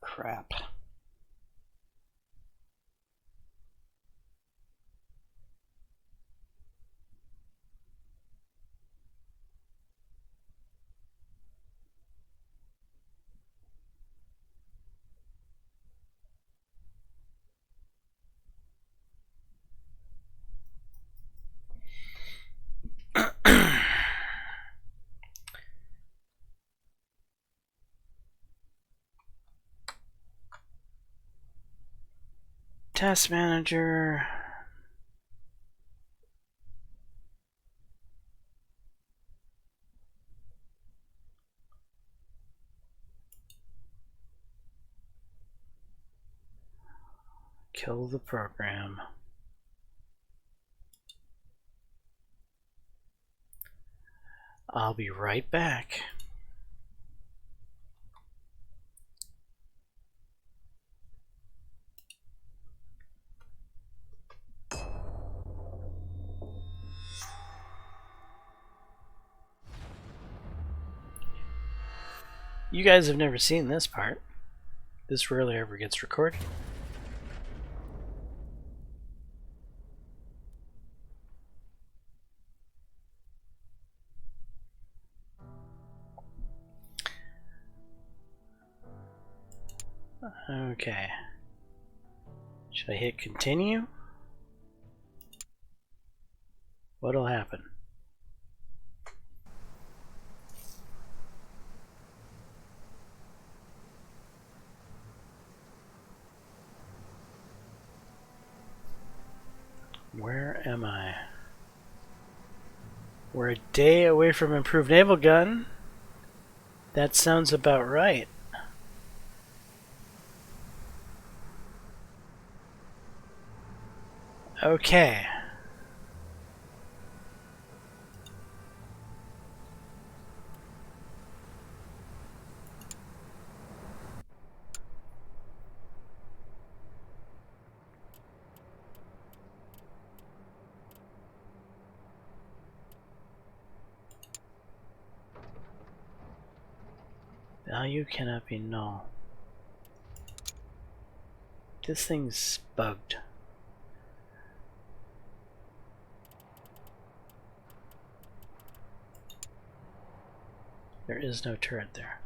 Crap. Task manager. Kill the program. I'll be right back. You guys have never seen this part. This rarely ever gets recorded. Okay. Should I hit continue? What'll happen? Where am I? We're a day away from improved naval gun. That sounds about right. Okay. Value cannot be null. This thing's bugged. There is no turret there.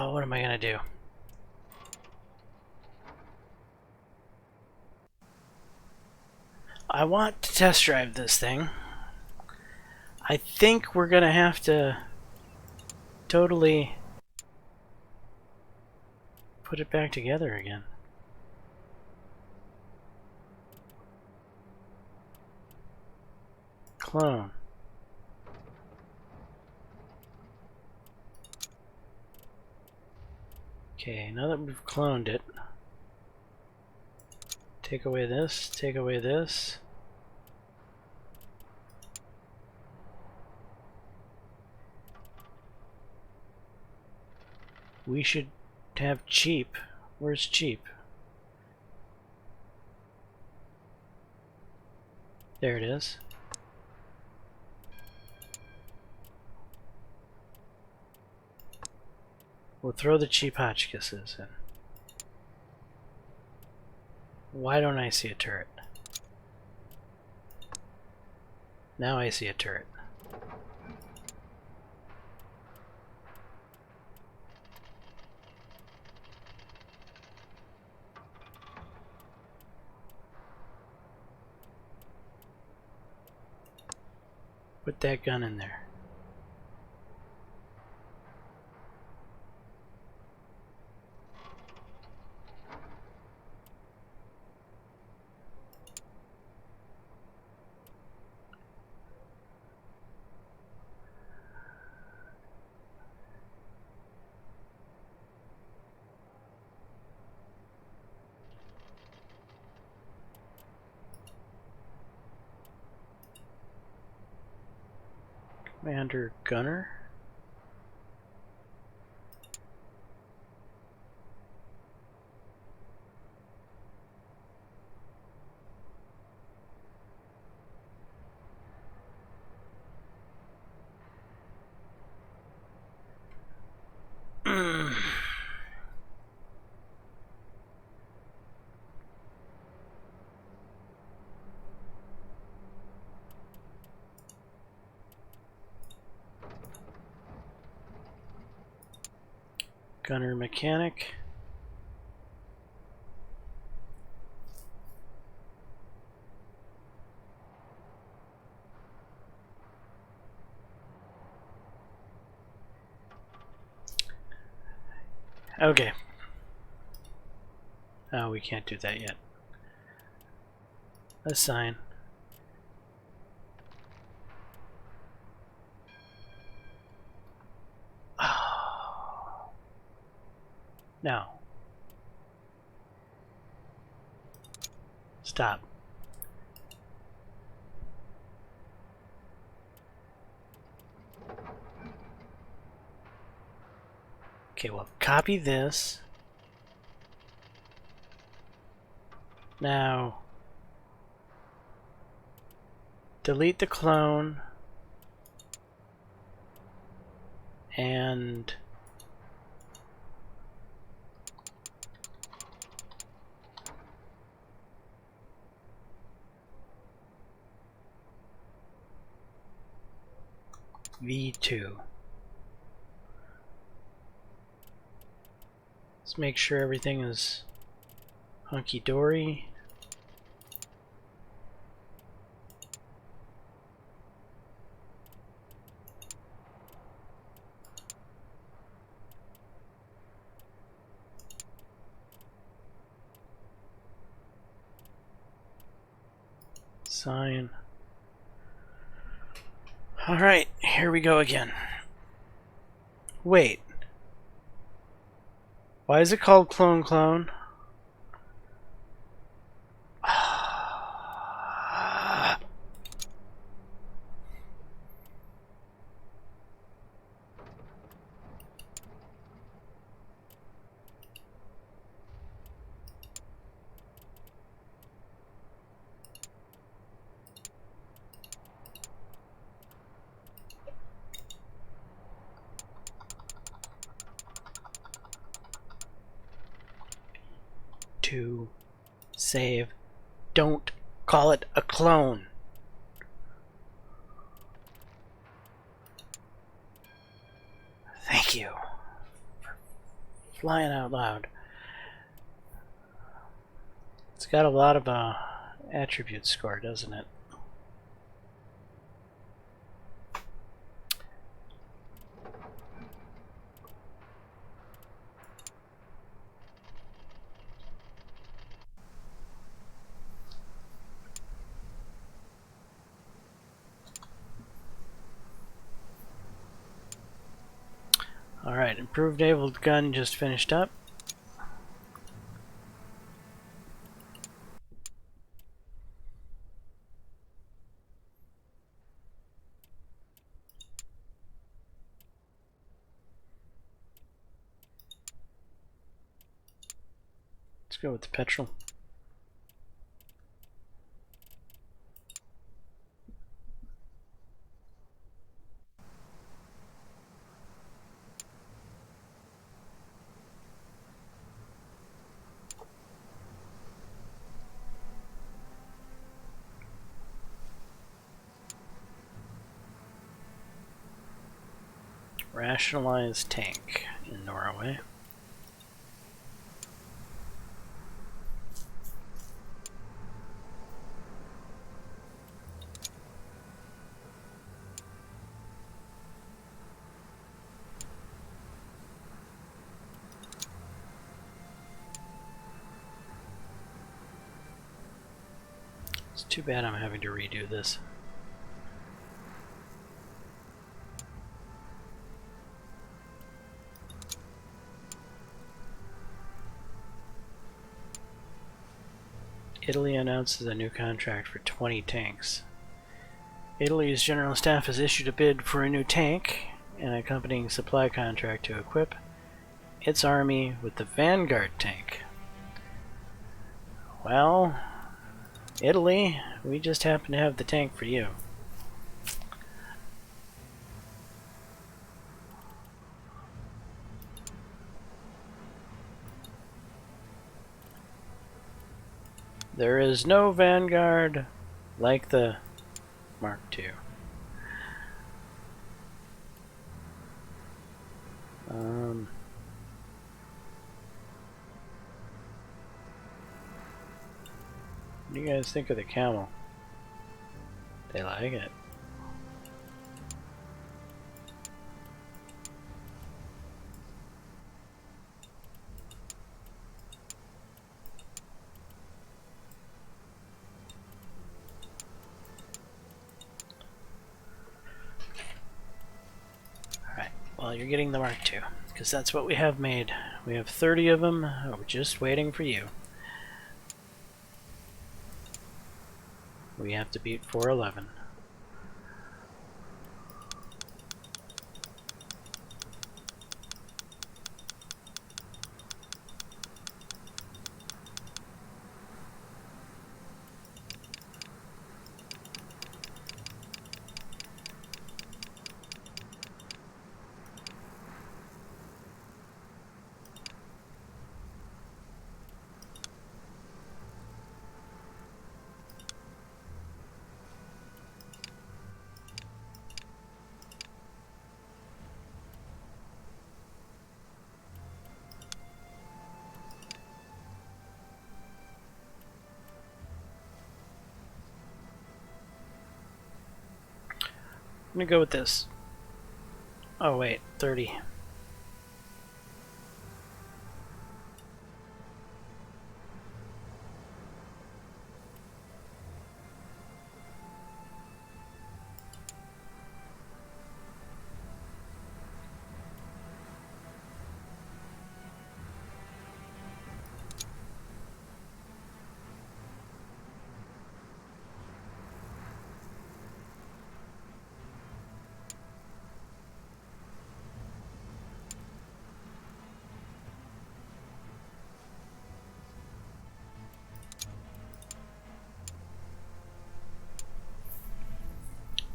What am I gonna do? I want to test drive this thing. I think we're gonna have to totally put it back together again. Clone. Okay, now that we've cloned it, take away this, take away this. We should have cheap. Where's cheap? There it is. We'll throw the cheap Hotchkisses in. Why don't I see a turret? Now I see a turret. Put that gun in there. Commander Gunner. Gunner mechanic. Okay. Oh, we can't do that yet. Assign. Oh. No. Stop. Okay, well, copy this. Now, delete the clone. and V2. Let's make sure everything is hunky-dory. Sign. Alright, here we go again. Wait. Why is it called Clone Clone? To save. Don't call it a clone. Thank you for flying out loud. It's got a lot of attribute score, doesn't it? Alright, improved naval gun just finished up. Let's go with the petrol. Rationalized tank in Norway. It's too bad I'm having to redo this. Italy announces a new contract for 20 tanks. Italy's General Staff has issued a bid for a new tank and accompanying supply contract to equip its army with the Vanguard tank. Well, Italy, we just happen to have the tank for you. There is no Vanguard like the Mark II. What do you guys think of the camel? They like it. Alright, well, you're getting the Mark II, because that's what we have made. We have 30 of them. We're just waiting for you. We have to beat 411. gonna go with this. Oh wait, 30.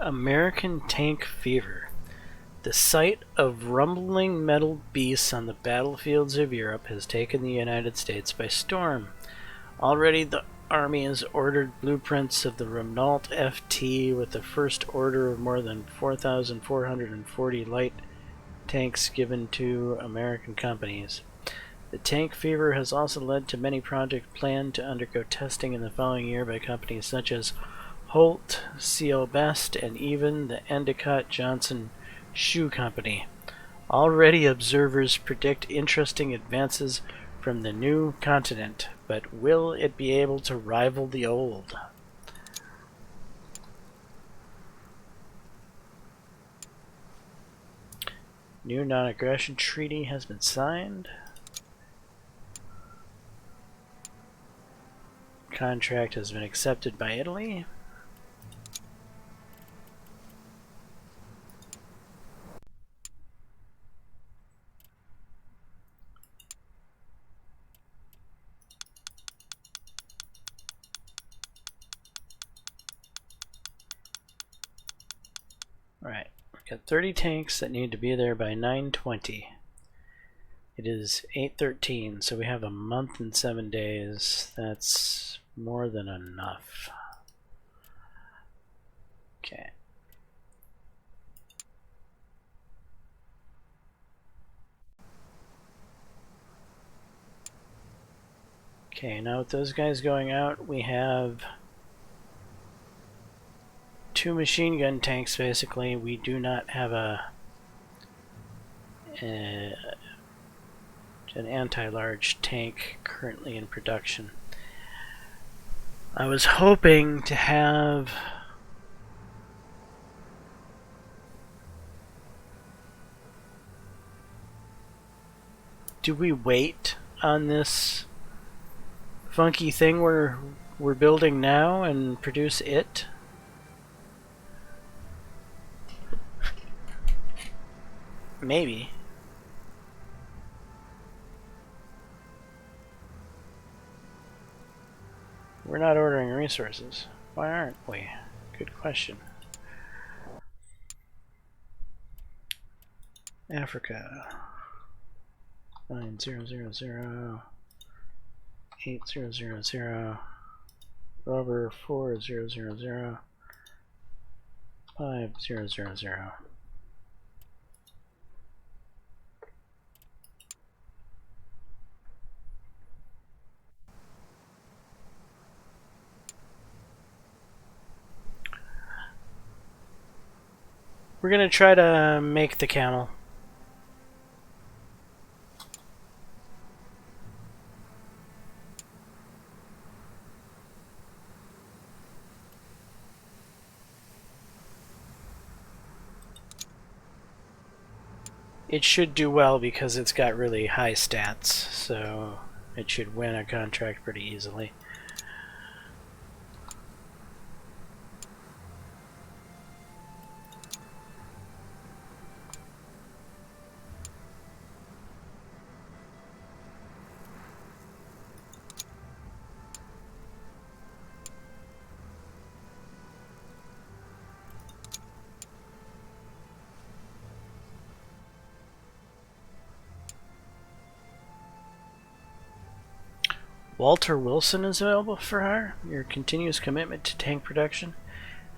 American Tank Fever. The sight of rumbling metal beasts on the battlefields of Europe has taken the United States by storm. Already the Army has ordered blueprints of the Renault FT with the first order of more than 4,440 light tanks given to American companies. The tank fever has also led to many projects planned to undergo testing in the following year by companies such as Holt, C.O. Best, and even the Endicott Johnson Shoe Company. Already observers predict interesting advances from the new continent, but will it be able to rival the old? New non-aggression treaty has been signed. Contract has been accepted by Italy. Alright, we've got 30 tanks that need to be there by 9:20. It is 8:13, so we have a month and 7 days. That's more than enough. Okay. Okay, now with those guys going out, we have 2 machine gun tanks basically. We do not have an anti-large tank currently in production. I was hoping to have do we wait on this funky thing we're building now and produce it? Maybe. We're not ordering resources. Why aren't we? Good question. Africa. 9000 8000 Rubber 4000 5000. We're gonna try to make the camel. It should do well because it's got really high stats, so it should win a contract pretty easily. Walter Wilson is available for hire. Your continuous commitment to tank production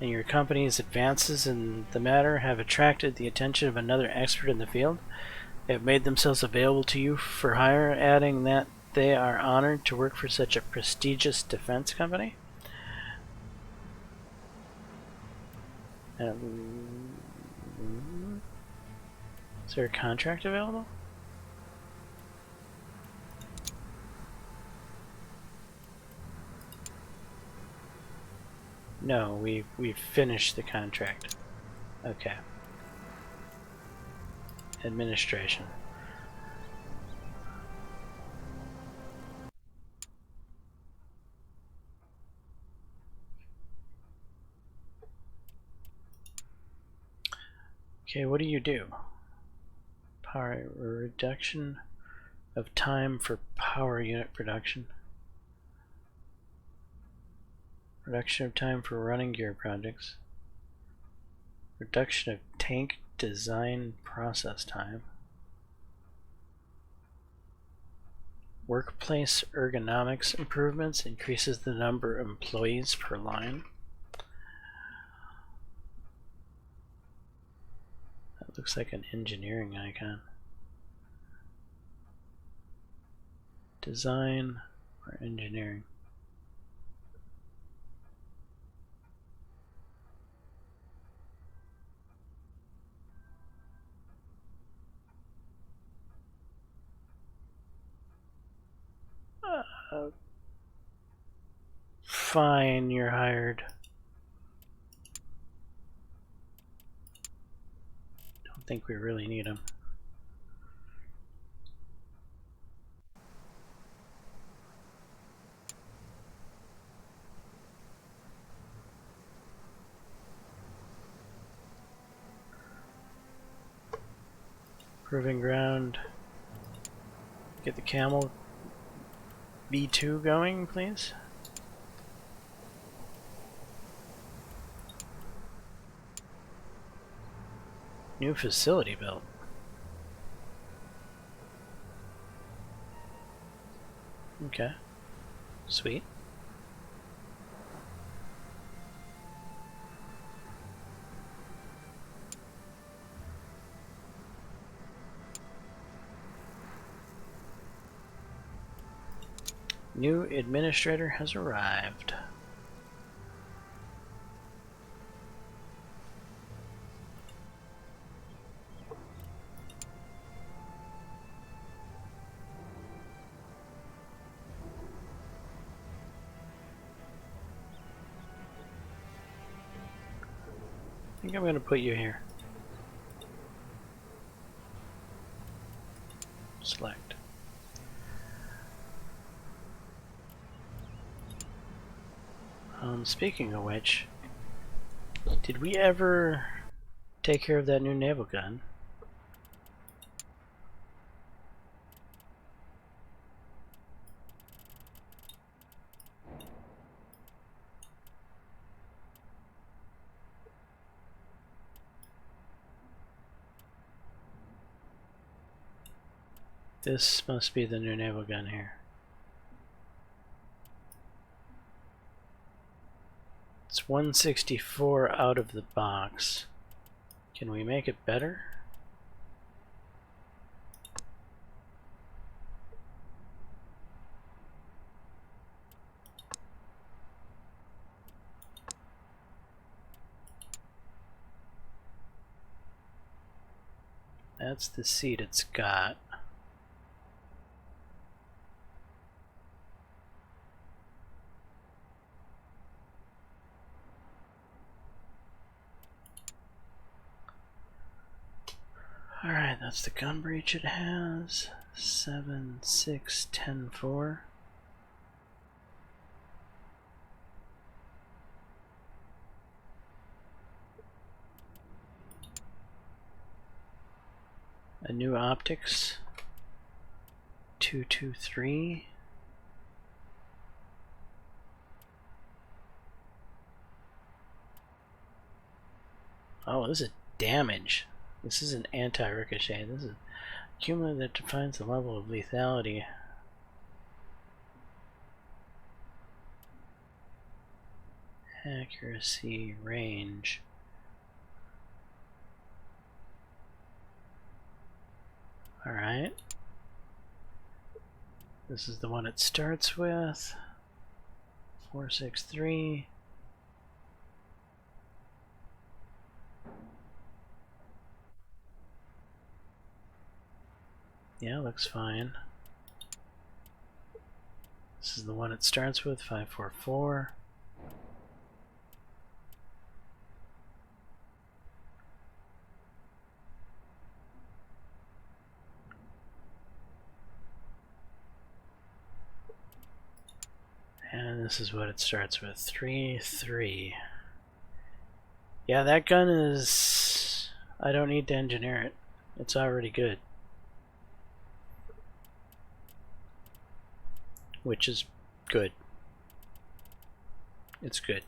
and your company's advances in the matter have attracted the attention of another expert in the field. They have made themselves available to you for hire, adding that they are honored to work for such a prestigious defense company. Is there a contract available? No, we've finished the contract. Okay. Administration. Okay, what do you do? Power reduction of time for power unit production. Reduction of time for running gear projects. Reduction of tank design process time. Workplace ergonomics improvements, increases the number of employees per line. That looks like an engineering icon. Design or engineering. Fine, you're hired. Don't think we really need them. Proving ground. Get the camel B2 going, please. New facility built. Okay. Sweet. New administrator has arrived. I think I'm going to put you here. Select. Speaking of which, did we ever take care of that new naval gun? This must be the new naval gun here. It's 164 out of the box. Can we make it better? That's the seat it's got. Alright, that's the gun breech it has. 7, 6, 10, 4. A new optics. 223. Oh, this is damage. This is an anti-ricochet. This is cumulative that defines the level of lethality. Accuracy, range. Alright. This is the one it starts with. 463. Yeah, looks fine. This is the one it starts with, 544. And this is what it starts with, 3-3. Yeah, that gun is... I don't need to engineer it. It's already good. Which is good. It's good.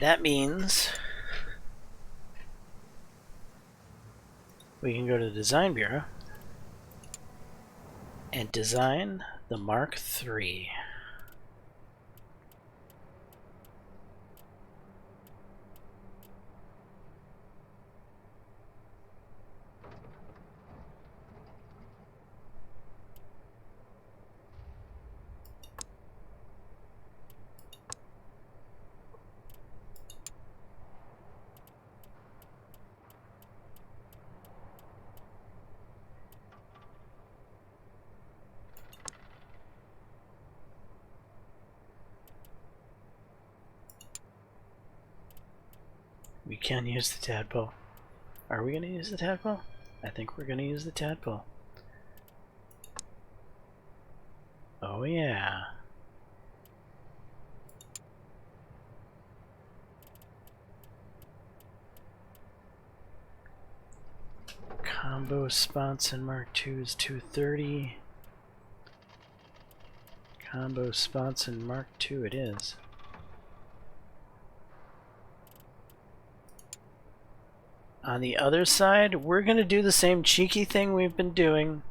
That means we can go to the Design Bureau and design the Mark III. We can use the tadpole. Are we going to use the tadpole? I think we're going to use the tadpole. Oh yeah. Combo spots in Mark II is 230. Combo spots in Mark II it is. On the other side, we're going to do the same cheeky thing we've been doing.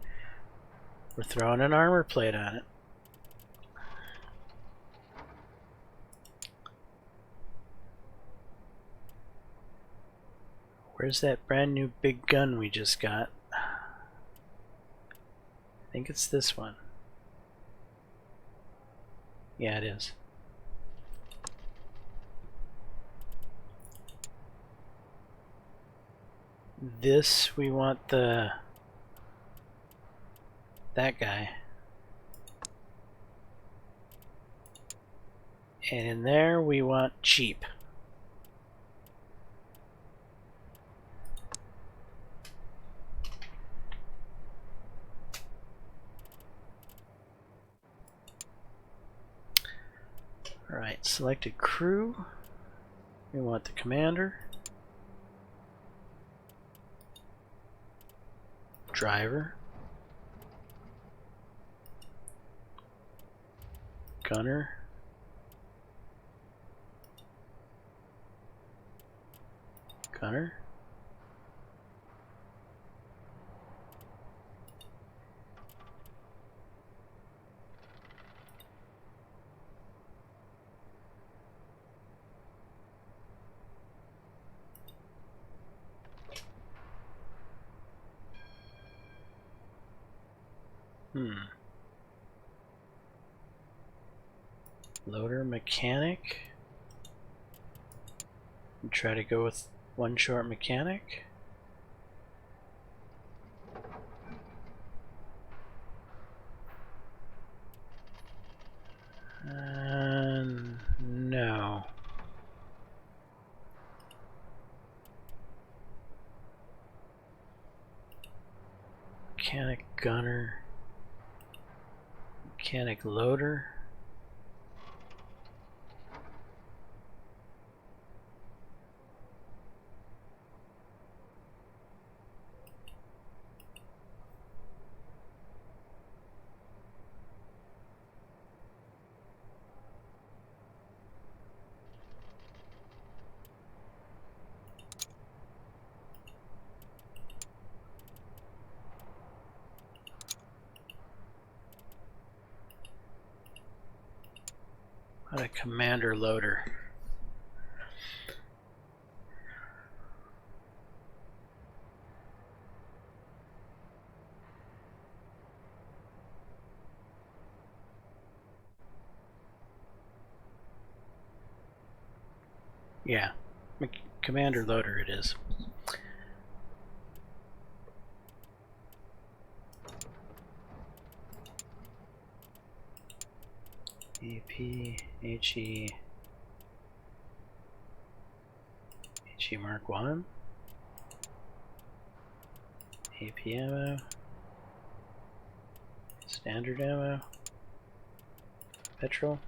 We're throwing an armor plate on it. Where's that brand new big gun we just got? I think it's this one. Yeah, it is. This, we want that guy. And in there, we want cheap. Alright, selected crew. We want the commander. Driver. Gunner. Gunner. Loader mechanic. And try to go with one short mechanic. No. Mechanic gunner. Mechanic loader. What a commander loader. Yeah, commander loader it is. Ep.8 HE Mark 1, AP ammo, standard ammo, petrol.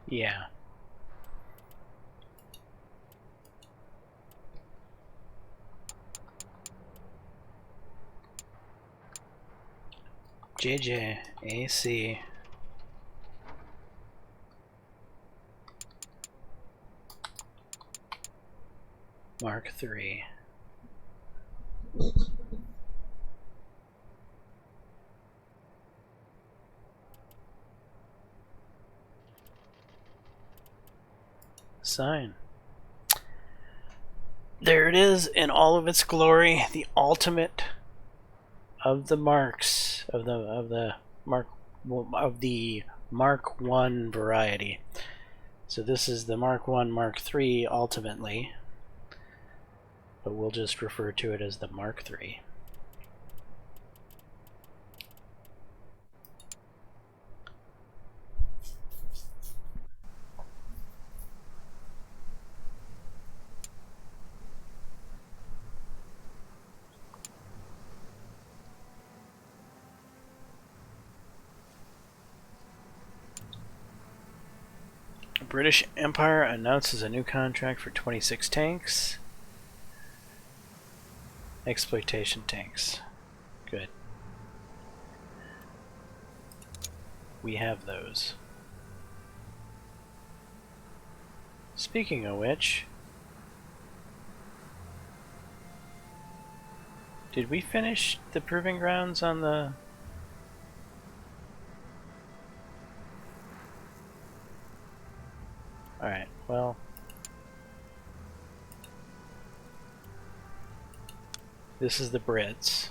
Yeah. JJAC Mark 3. Sign. There it is in all of its glory, the ultimate of the marks of the Mark 1 variety. So this is the Mark 1 Mark 3 ultimately, but we'll just refer to it as the Mark 3. The British Empire announces a new contract for 26 tanks. Exploitation tanks. Good. We have those. Speaking of which, did we finish the proving grounds on the... Alright, well... This is the Brits.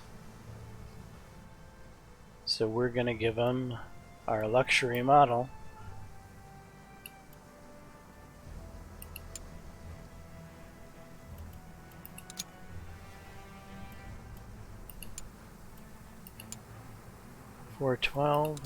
So we're gonna give them our luxury model. $412.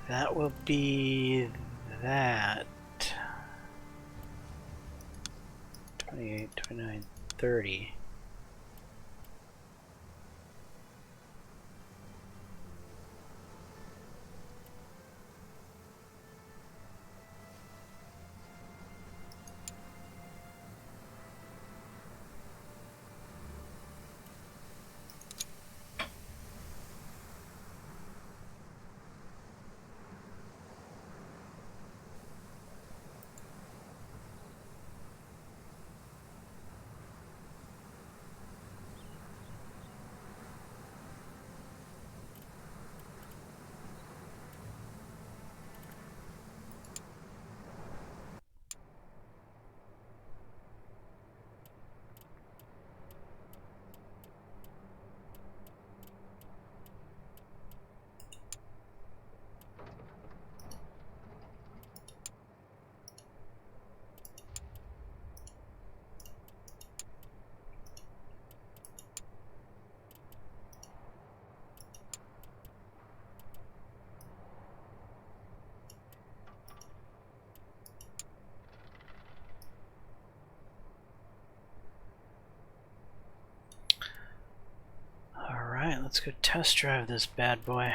That will be that. 28, 29, 30. Let's go test drive this bad boy.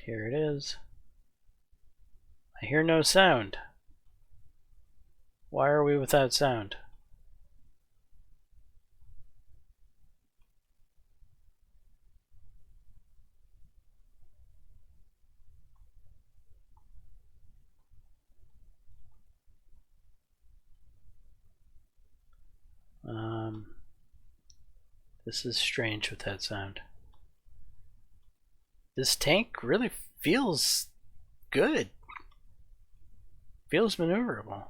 Here it is. I hear no sound. Why are we without sound? This is strange without sound. This tank really feels good. Feels maneuverable.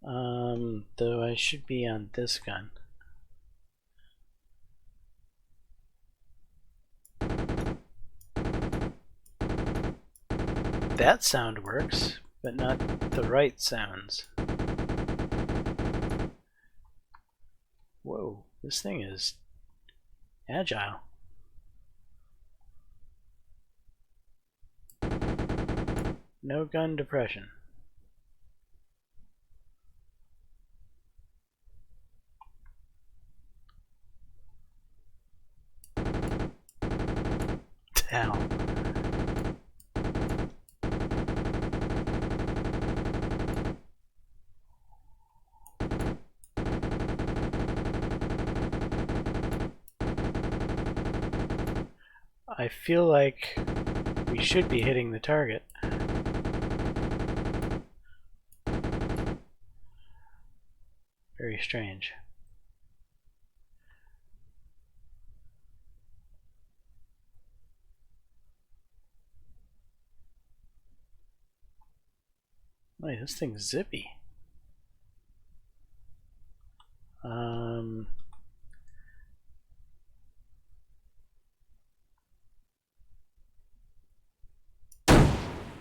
Though I should be on this gun. That sound works, but not the right sounds. Whoa, this thing is agile. No gun depression. Hell. I feel like we should be hitting the target. Very strange. Wait, this thing's zippy.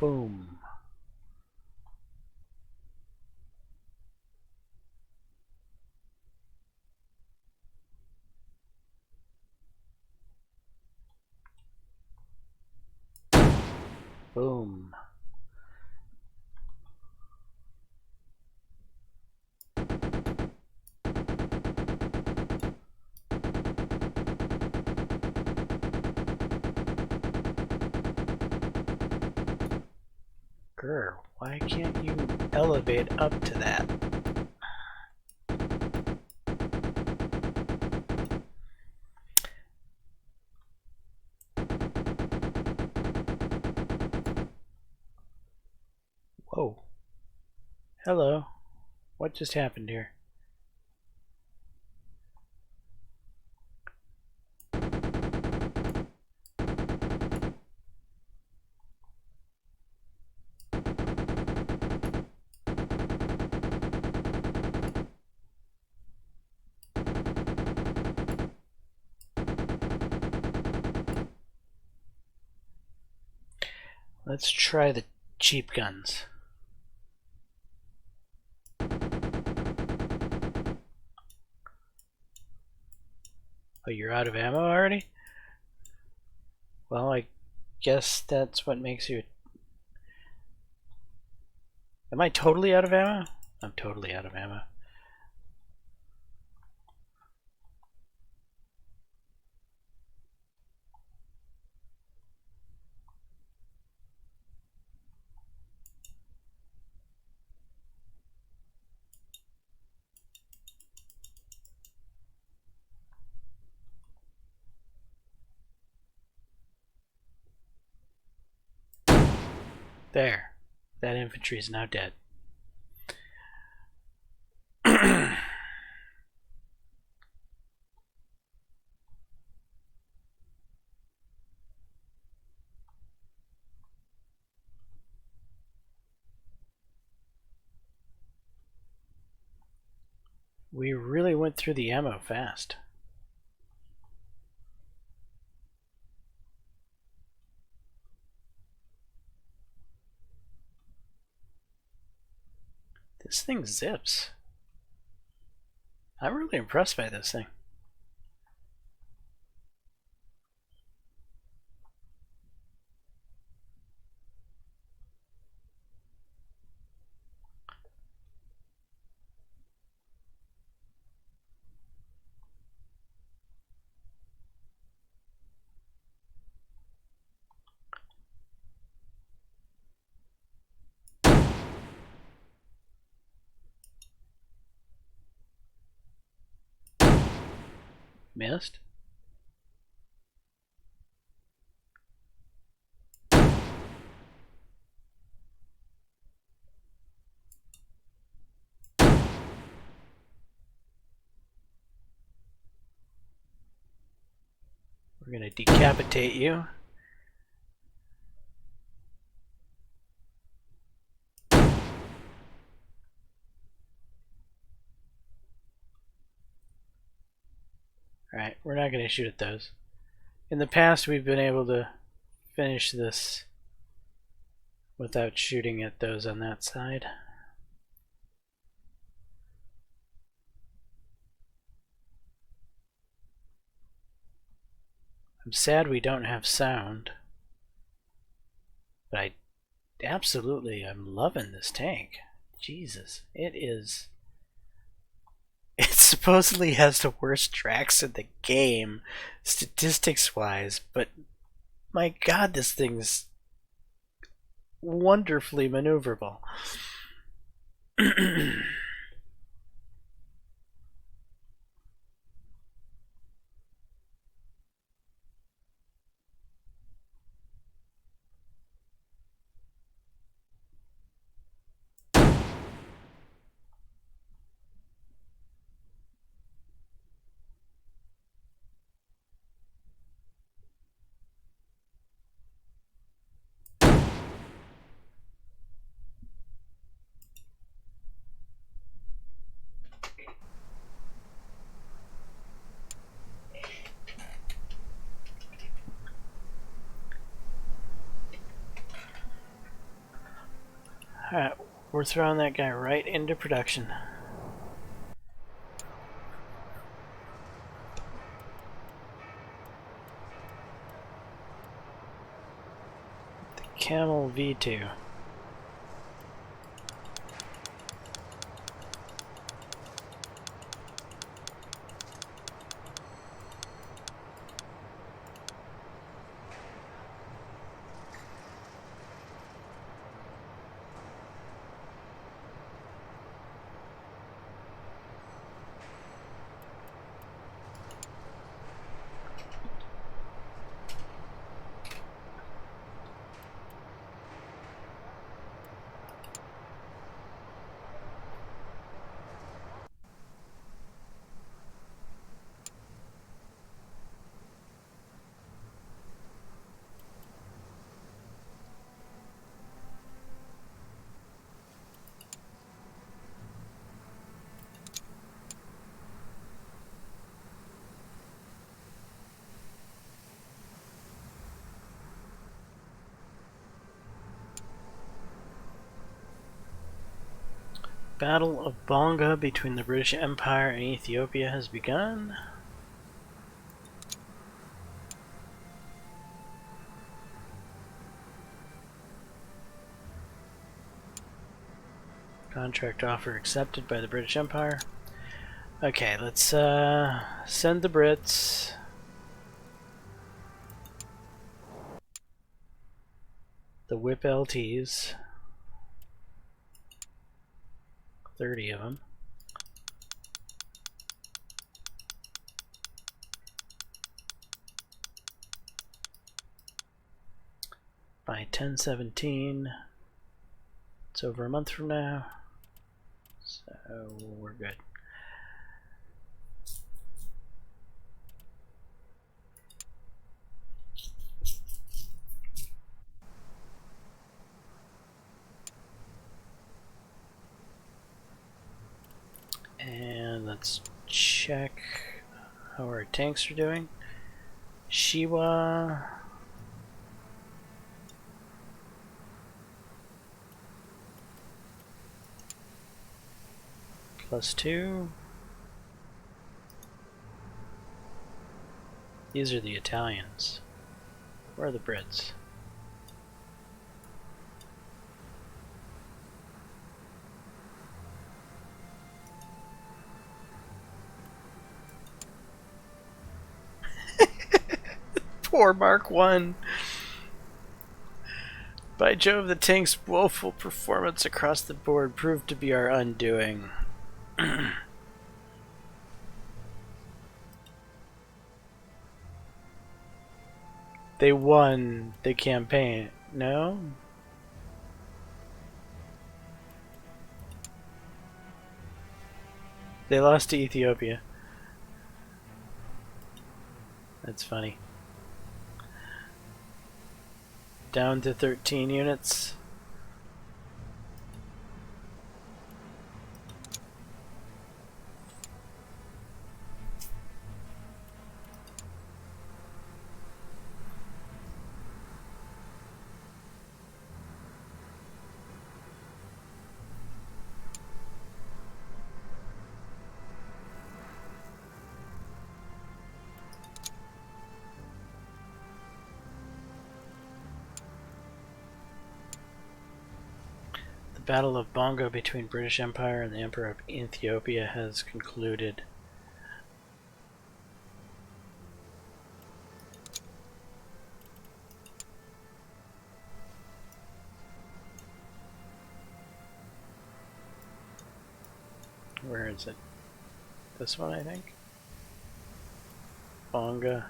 Boom. Boom. Grr, why can't you elevate up to that? Whoa. Hello. What just happened here? Let's try the cheap guns. Oh, you're out of ammo already? Well, I guess that's what makes you... Am I totally out of ammo? I'm totally out of ammo. There. That infantry is now dead. We really went through the ammo fast. This thing zips. I'm really impressed by this thing. Missed? We're gonna decapitate you. Alright, we're not gonna shoot at those. In the past, we've been able to finish this without shooting at those on that side. I'm sad we don't have sound, but I'm loving this tank. Jesus, it is. It supposedly has the worst tracks in the game, statistics-wise, but my god, this thing's wonderfully maneuverable. Alright, we're throwing that guy right into production. The Camel V2. Battle of Bonga between the British Empire and Ethiopia has begun. Contract offer accepted by the British Empire. Okay, let's send the Brits. The Whip LTs. 30 of them. By 10/17. It's over a month from now. So we're good. And let's check how our tanks are doing. Shiwa. +2. These are the Italians. Where are the Brits? Poor Mark 1. By Jove, the tank's woeful performance across the board proved to be our undoing. They won the campaign. No? They lost to Ethiopia. That's funny. Down to 13 units. The Battle of Bongo between British Empire and the Emperor of Ethiopia has concluded. Where is it? This one, I think? Bonga.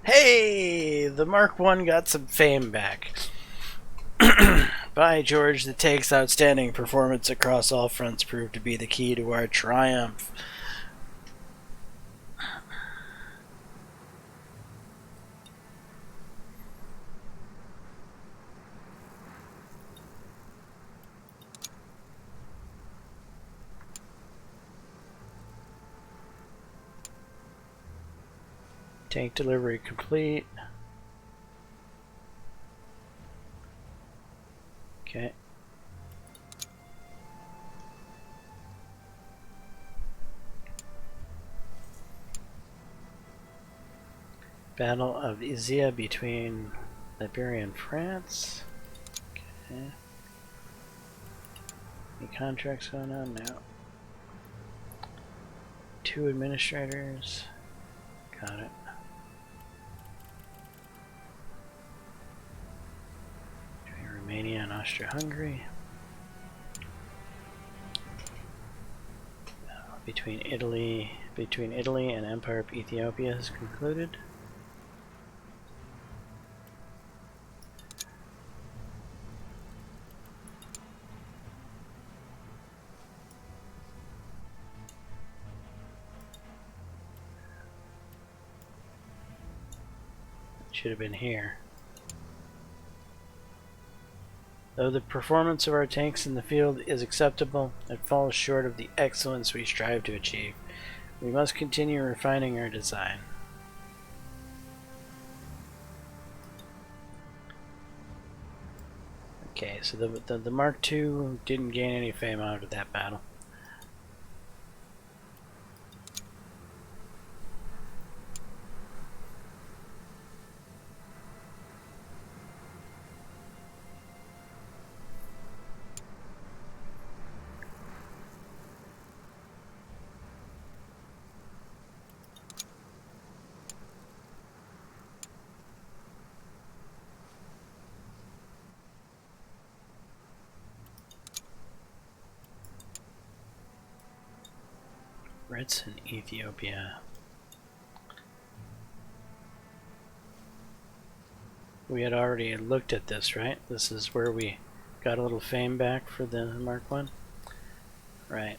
Hey! The Mark 1 got some fame back. By George, the tank's outstanding performance across all fronts proved to be the key to our triumph. Tank delivery complete. Okay. Battle of Izia between Liberia and France. Okay. Any contracts going on now? 2 administrators. Got it. Between Romania and Austria-Hungary. Between Italy and Empire of Ethiopia has concluded. Should have been here. Though the performance of our tanks in the field is acceptable, it falls short of the excellence we strive to achieve. We must continue refining our design. Okay, so the Mark II didn't gain any fame out of that battle. Brits in Ethiopia. We had already looked at this, right? This is where we got a little fame back for the Mark I. Right.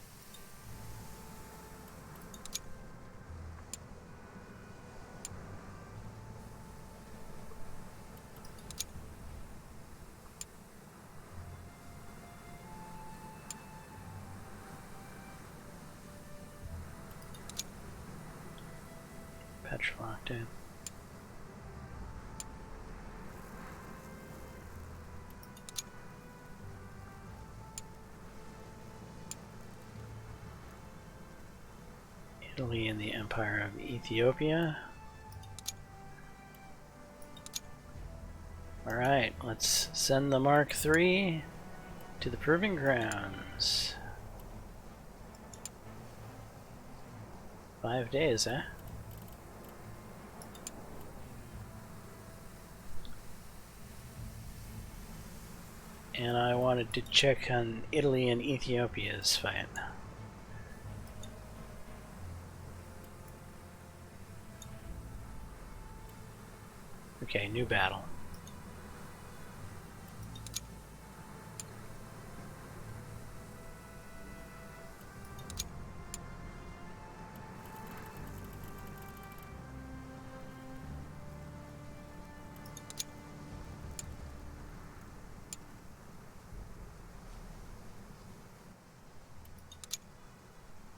Petrol octane. Italy and the Empire of Ethiopia. Alright, let's send the Mark III to the Proving Grounds. 5 days, huh? And I wanted to check on Italy and Ethiopia's fight. Okay, new battle.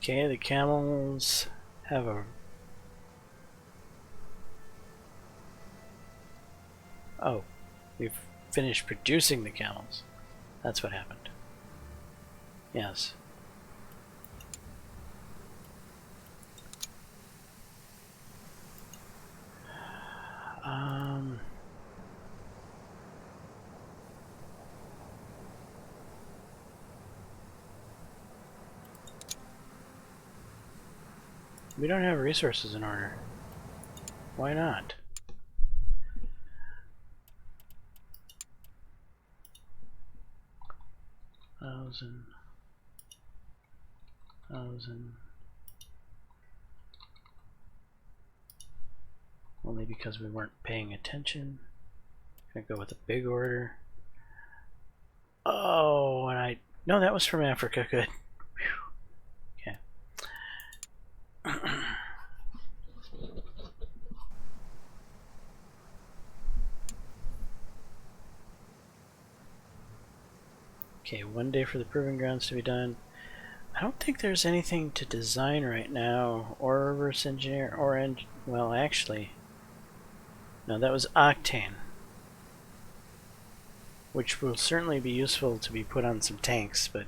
Okay, the camels have a... Oh, we've finished producing the camels. That's what happened. Yes. We don't have resources in order. Why not? Thousand. Only because we weren't paying attention. Gonna go with a big order. Oh, and no, that was from Africa. Good. Whew. Okay. Okay, 1 day for the Proving Grounds to be done. I don't think there's anything to design right now, or reverse engineer, or well, actually, no, that was Octane, which will certainly be useful to be put on some tanks, but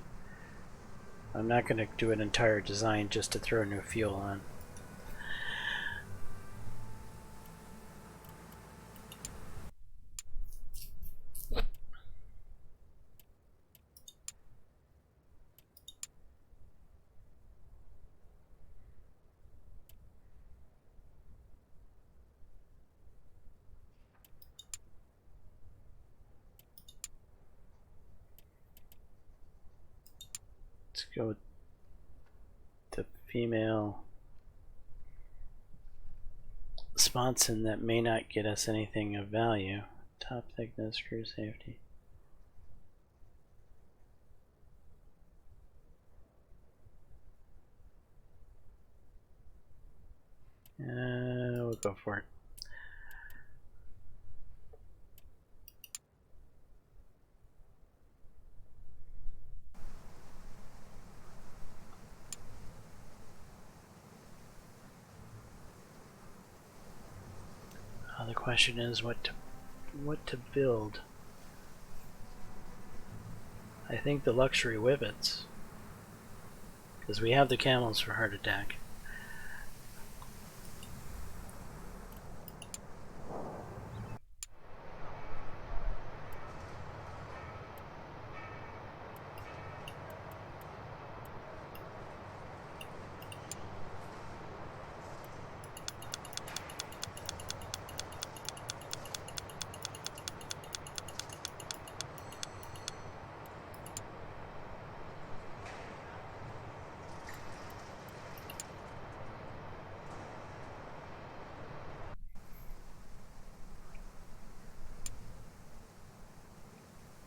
I'm not going to do an entire design just to throw new fuel on. Let's go with the female sponson that may not get us anything of value. Top thickness, crew safety. We'll go for it. The question is what to build. I think the luxury whippets, because we have the camels for heart attack.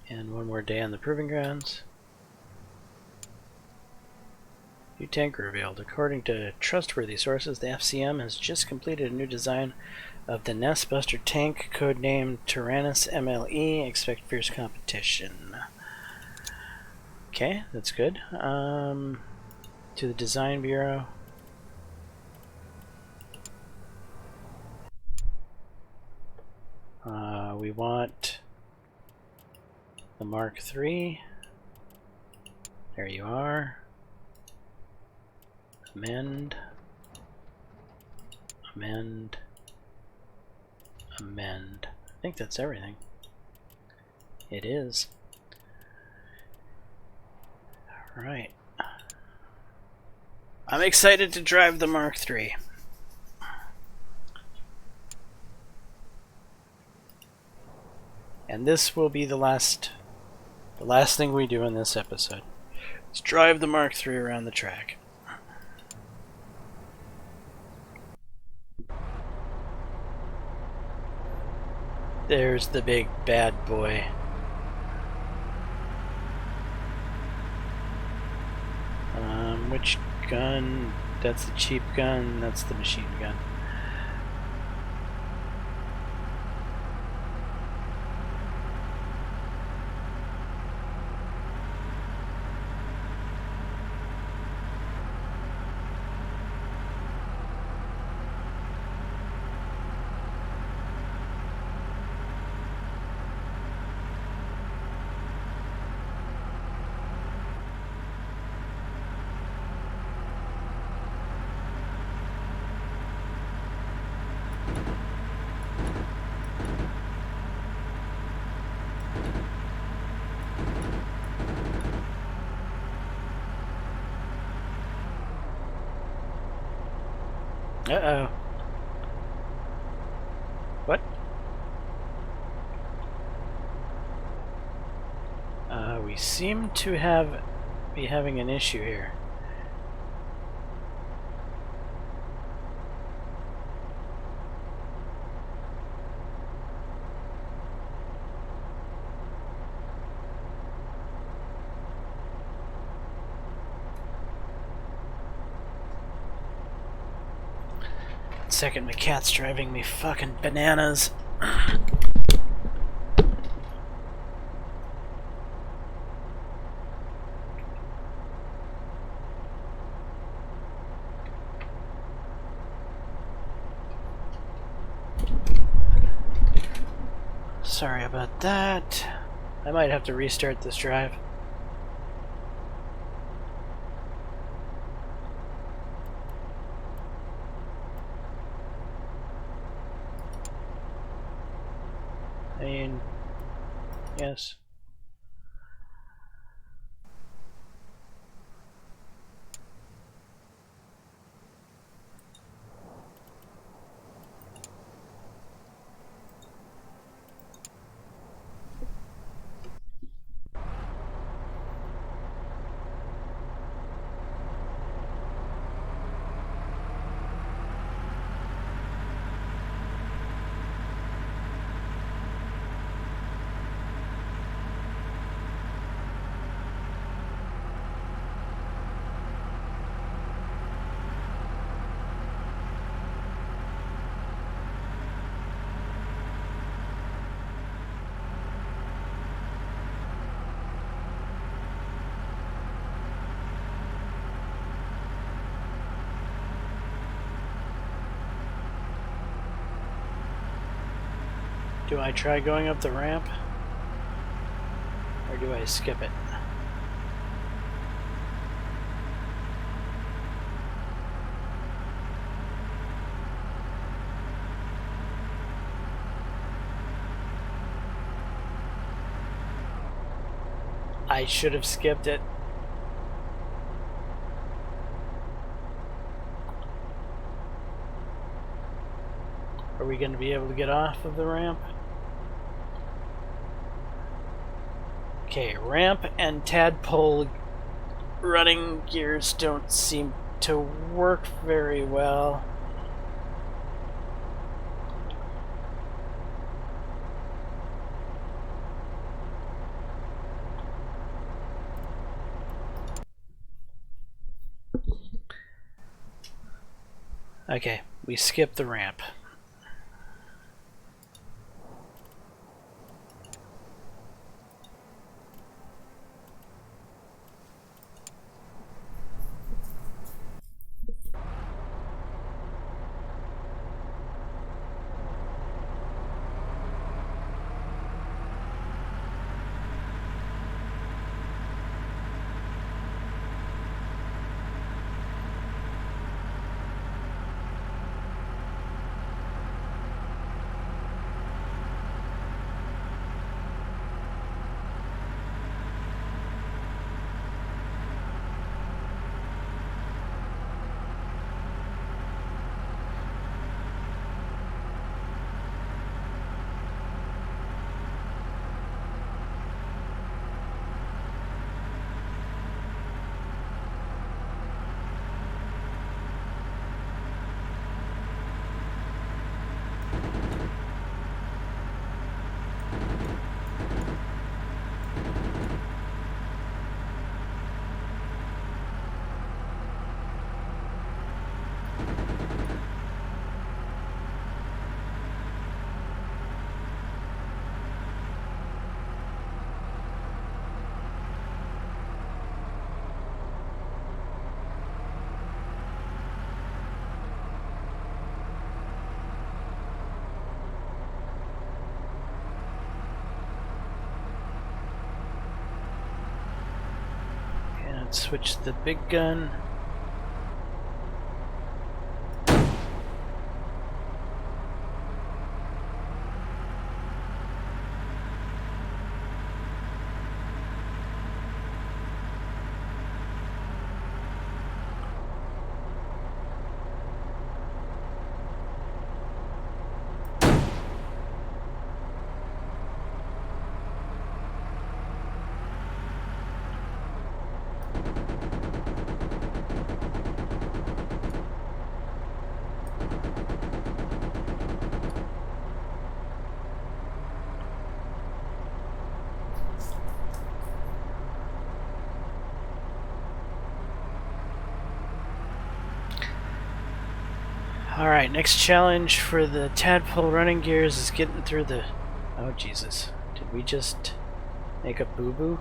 And 1 more day on the Proving Grounds. New tank revealed. According to trustworthy sources, the FCM has just completed a new design of the Nest Buster tank, codenamed Tyrannus MLE. Expect fierce competition. Okay, that's good. To the Design Bureau. We want the Mark III. There you are. Amend. Amend. Amend. I think that's everything. It is. Alright. I'm excited to drive the Mark III. And this will be the last thing we do in this episode. Let's drive the Mark III around the track. There's the big bad boy. Which gun? That's the cheap gun, that's the machine gun. Uh-oh. What? We seem to be having an issue here. Second, my cat's driving me fucking bananas. Sorry about that. I might have to restart this drive. I mean, yes. Do I try going up the ramp? Or do I skip it? I should have skipped it. Are we going to be able to get off of the ramp? Okay, ramp and tadpole running gears don't seem to work very well. Okay, we skipped the ramp. Switch the big gun. Alright, next challenge for the tadpole running gears is getting through the... Oh, Jesus. Did we just make a boo-boo?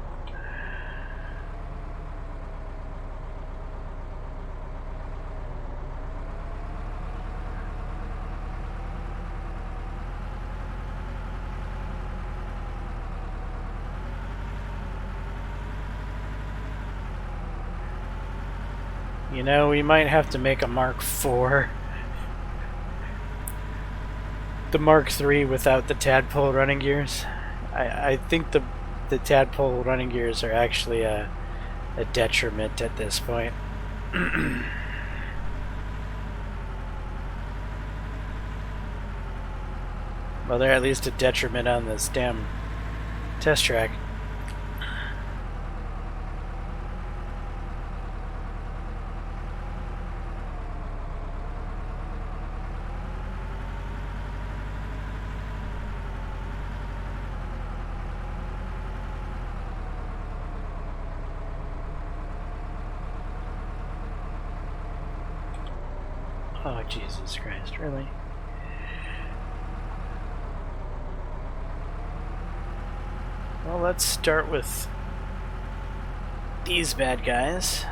You know, we might have to make a Mark IV. The Mark III without the tadpole running gears. I think the tadpole running gears are actually a detriment at this point. Well, they're at least a detriment on this damn test track. Oh, Jesus Christ, really? Well, let's start with these bad guys.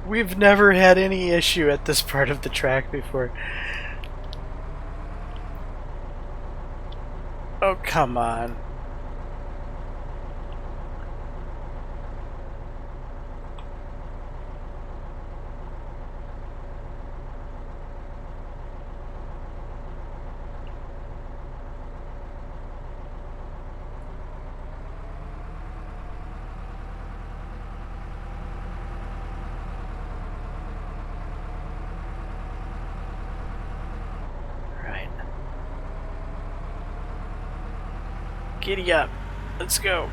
We've never had any issue at this part of the track before. Oh, come on. Giddy up. Let's go.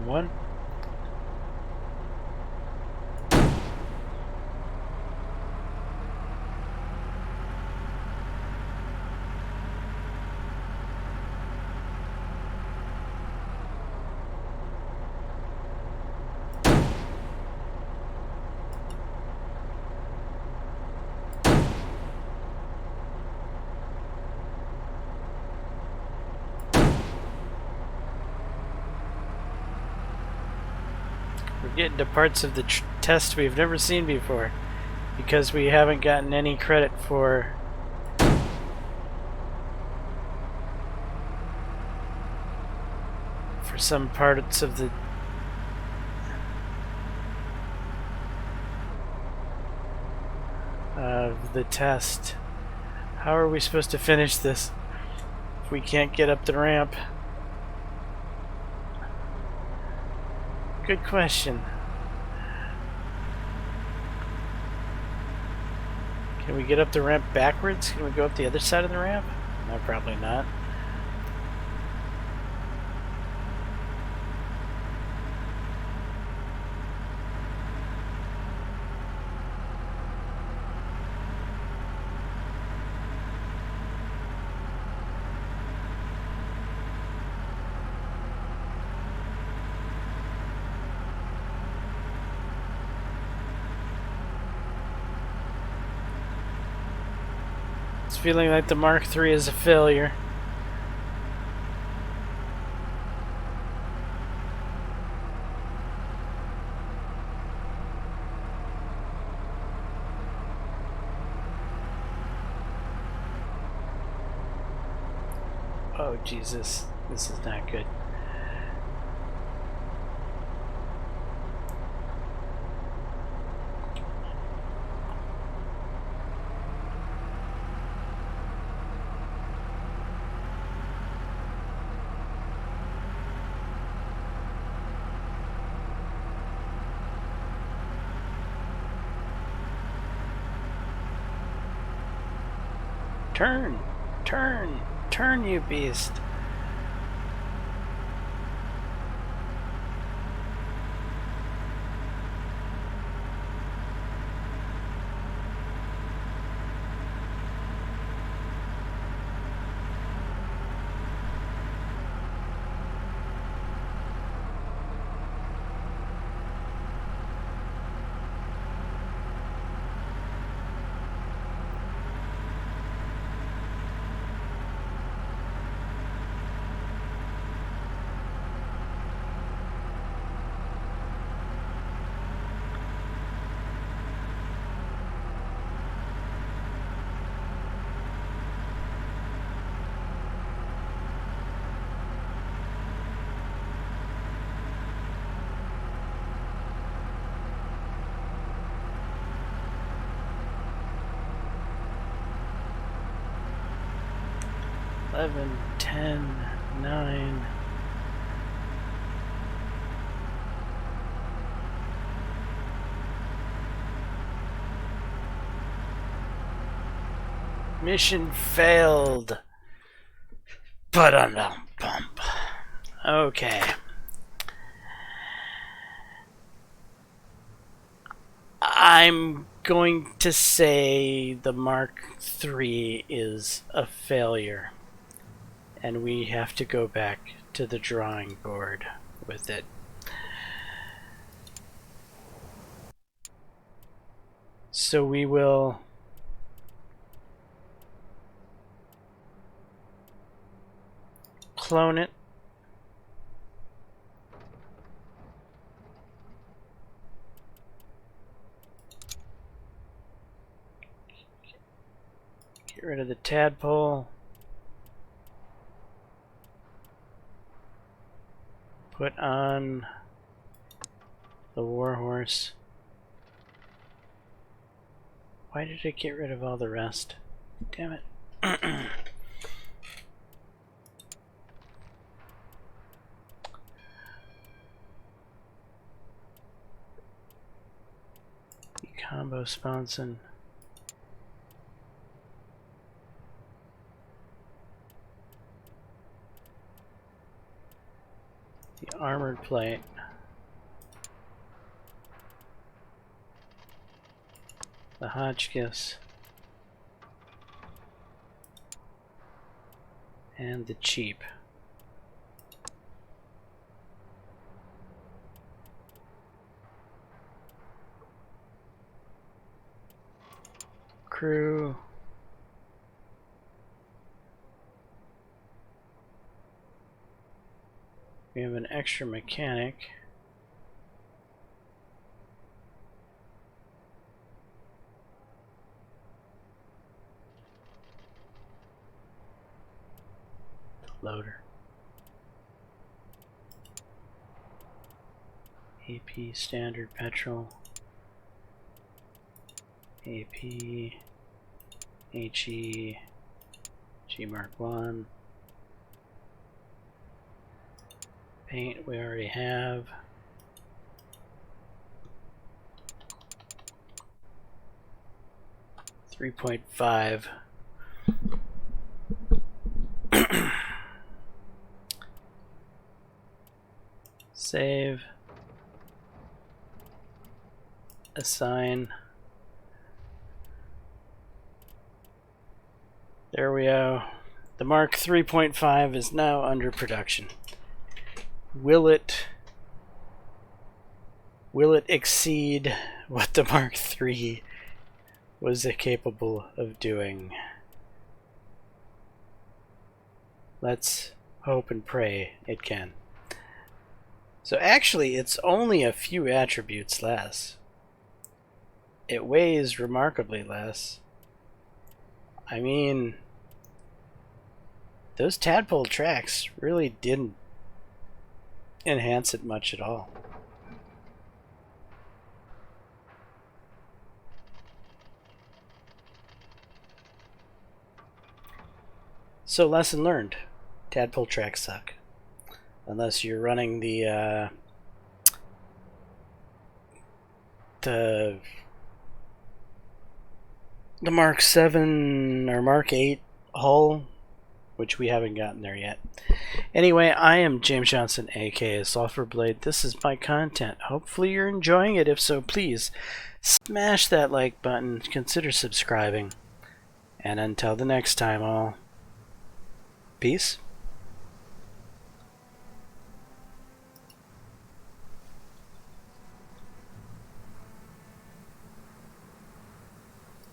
One. get into parts of the test we've never seen before because we haven't gotten any credit for some parts of the test. How are we supposed to finish this if we can't get up the ramp? Good question. Can we get up the ramp backwards? Can we go up the other side of the ramp? No, probably not. It's feeling like the Mark III is a failure. Oh Jesus, this is not good. Turn! Turn! Turn, you beast! Eleven, 10, 9. Mission failed. Ba-dum-dum-bump. Okay. I'm going to say the Mark III is a failure, and we have to go back to the drawing board with it. So we will clone it. Get rid of the tadpole. Put on the warhorse. Why did it get rid of all the rest? Damn it. Combo sponson. The armored plate. The Hotchkiss. And the cheap. Crew. We have an extra mechanic. loader. AP standard petrol. AP HE G Mark 1. Paint we already have. $3.5. Save. Assign. There we go. The Mark 3.5 is now under production. Will it exceed what the Mark III was capable of doing? Let's hope and pray it can. So actually, it's only a few attributes less. It weighs remarkably less. I mean, those tadpole tracks really didn't enhance it much at all. So lesson learned, tadpole tracks suck. Unless you're running the Mark 7 or Mark 8 hull, which we haven't gotten there yet. Anyway, I am James Johnson, aka Sulphur Blade. This is my content. Hopefully you're enjoying it. If so, please smash that like button. Consider subscribing. And until the next time, all, peace.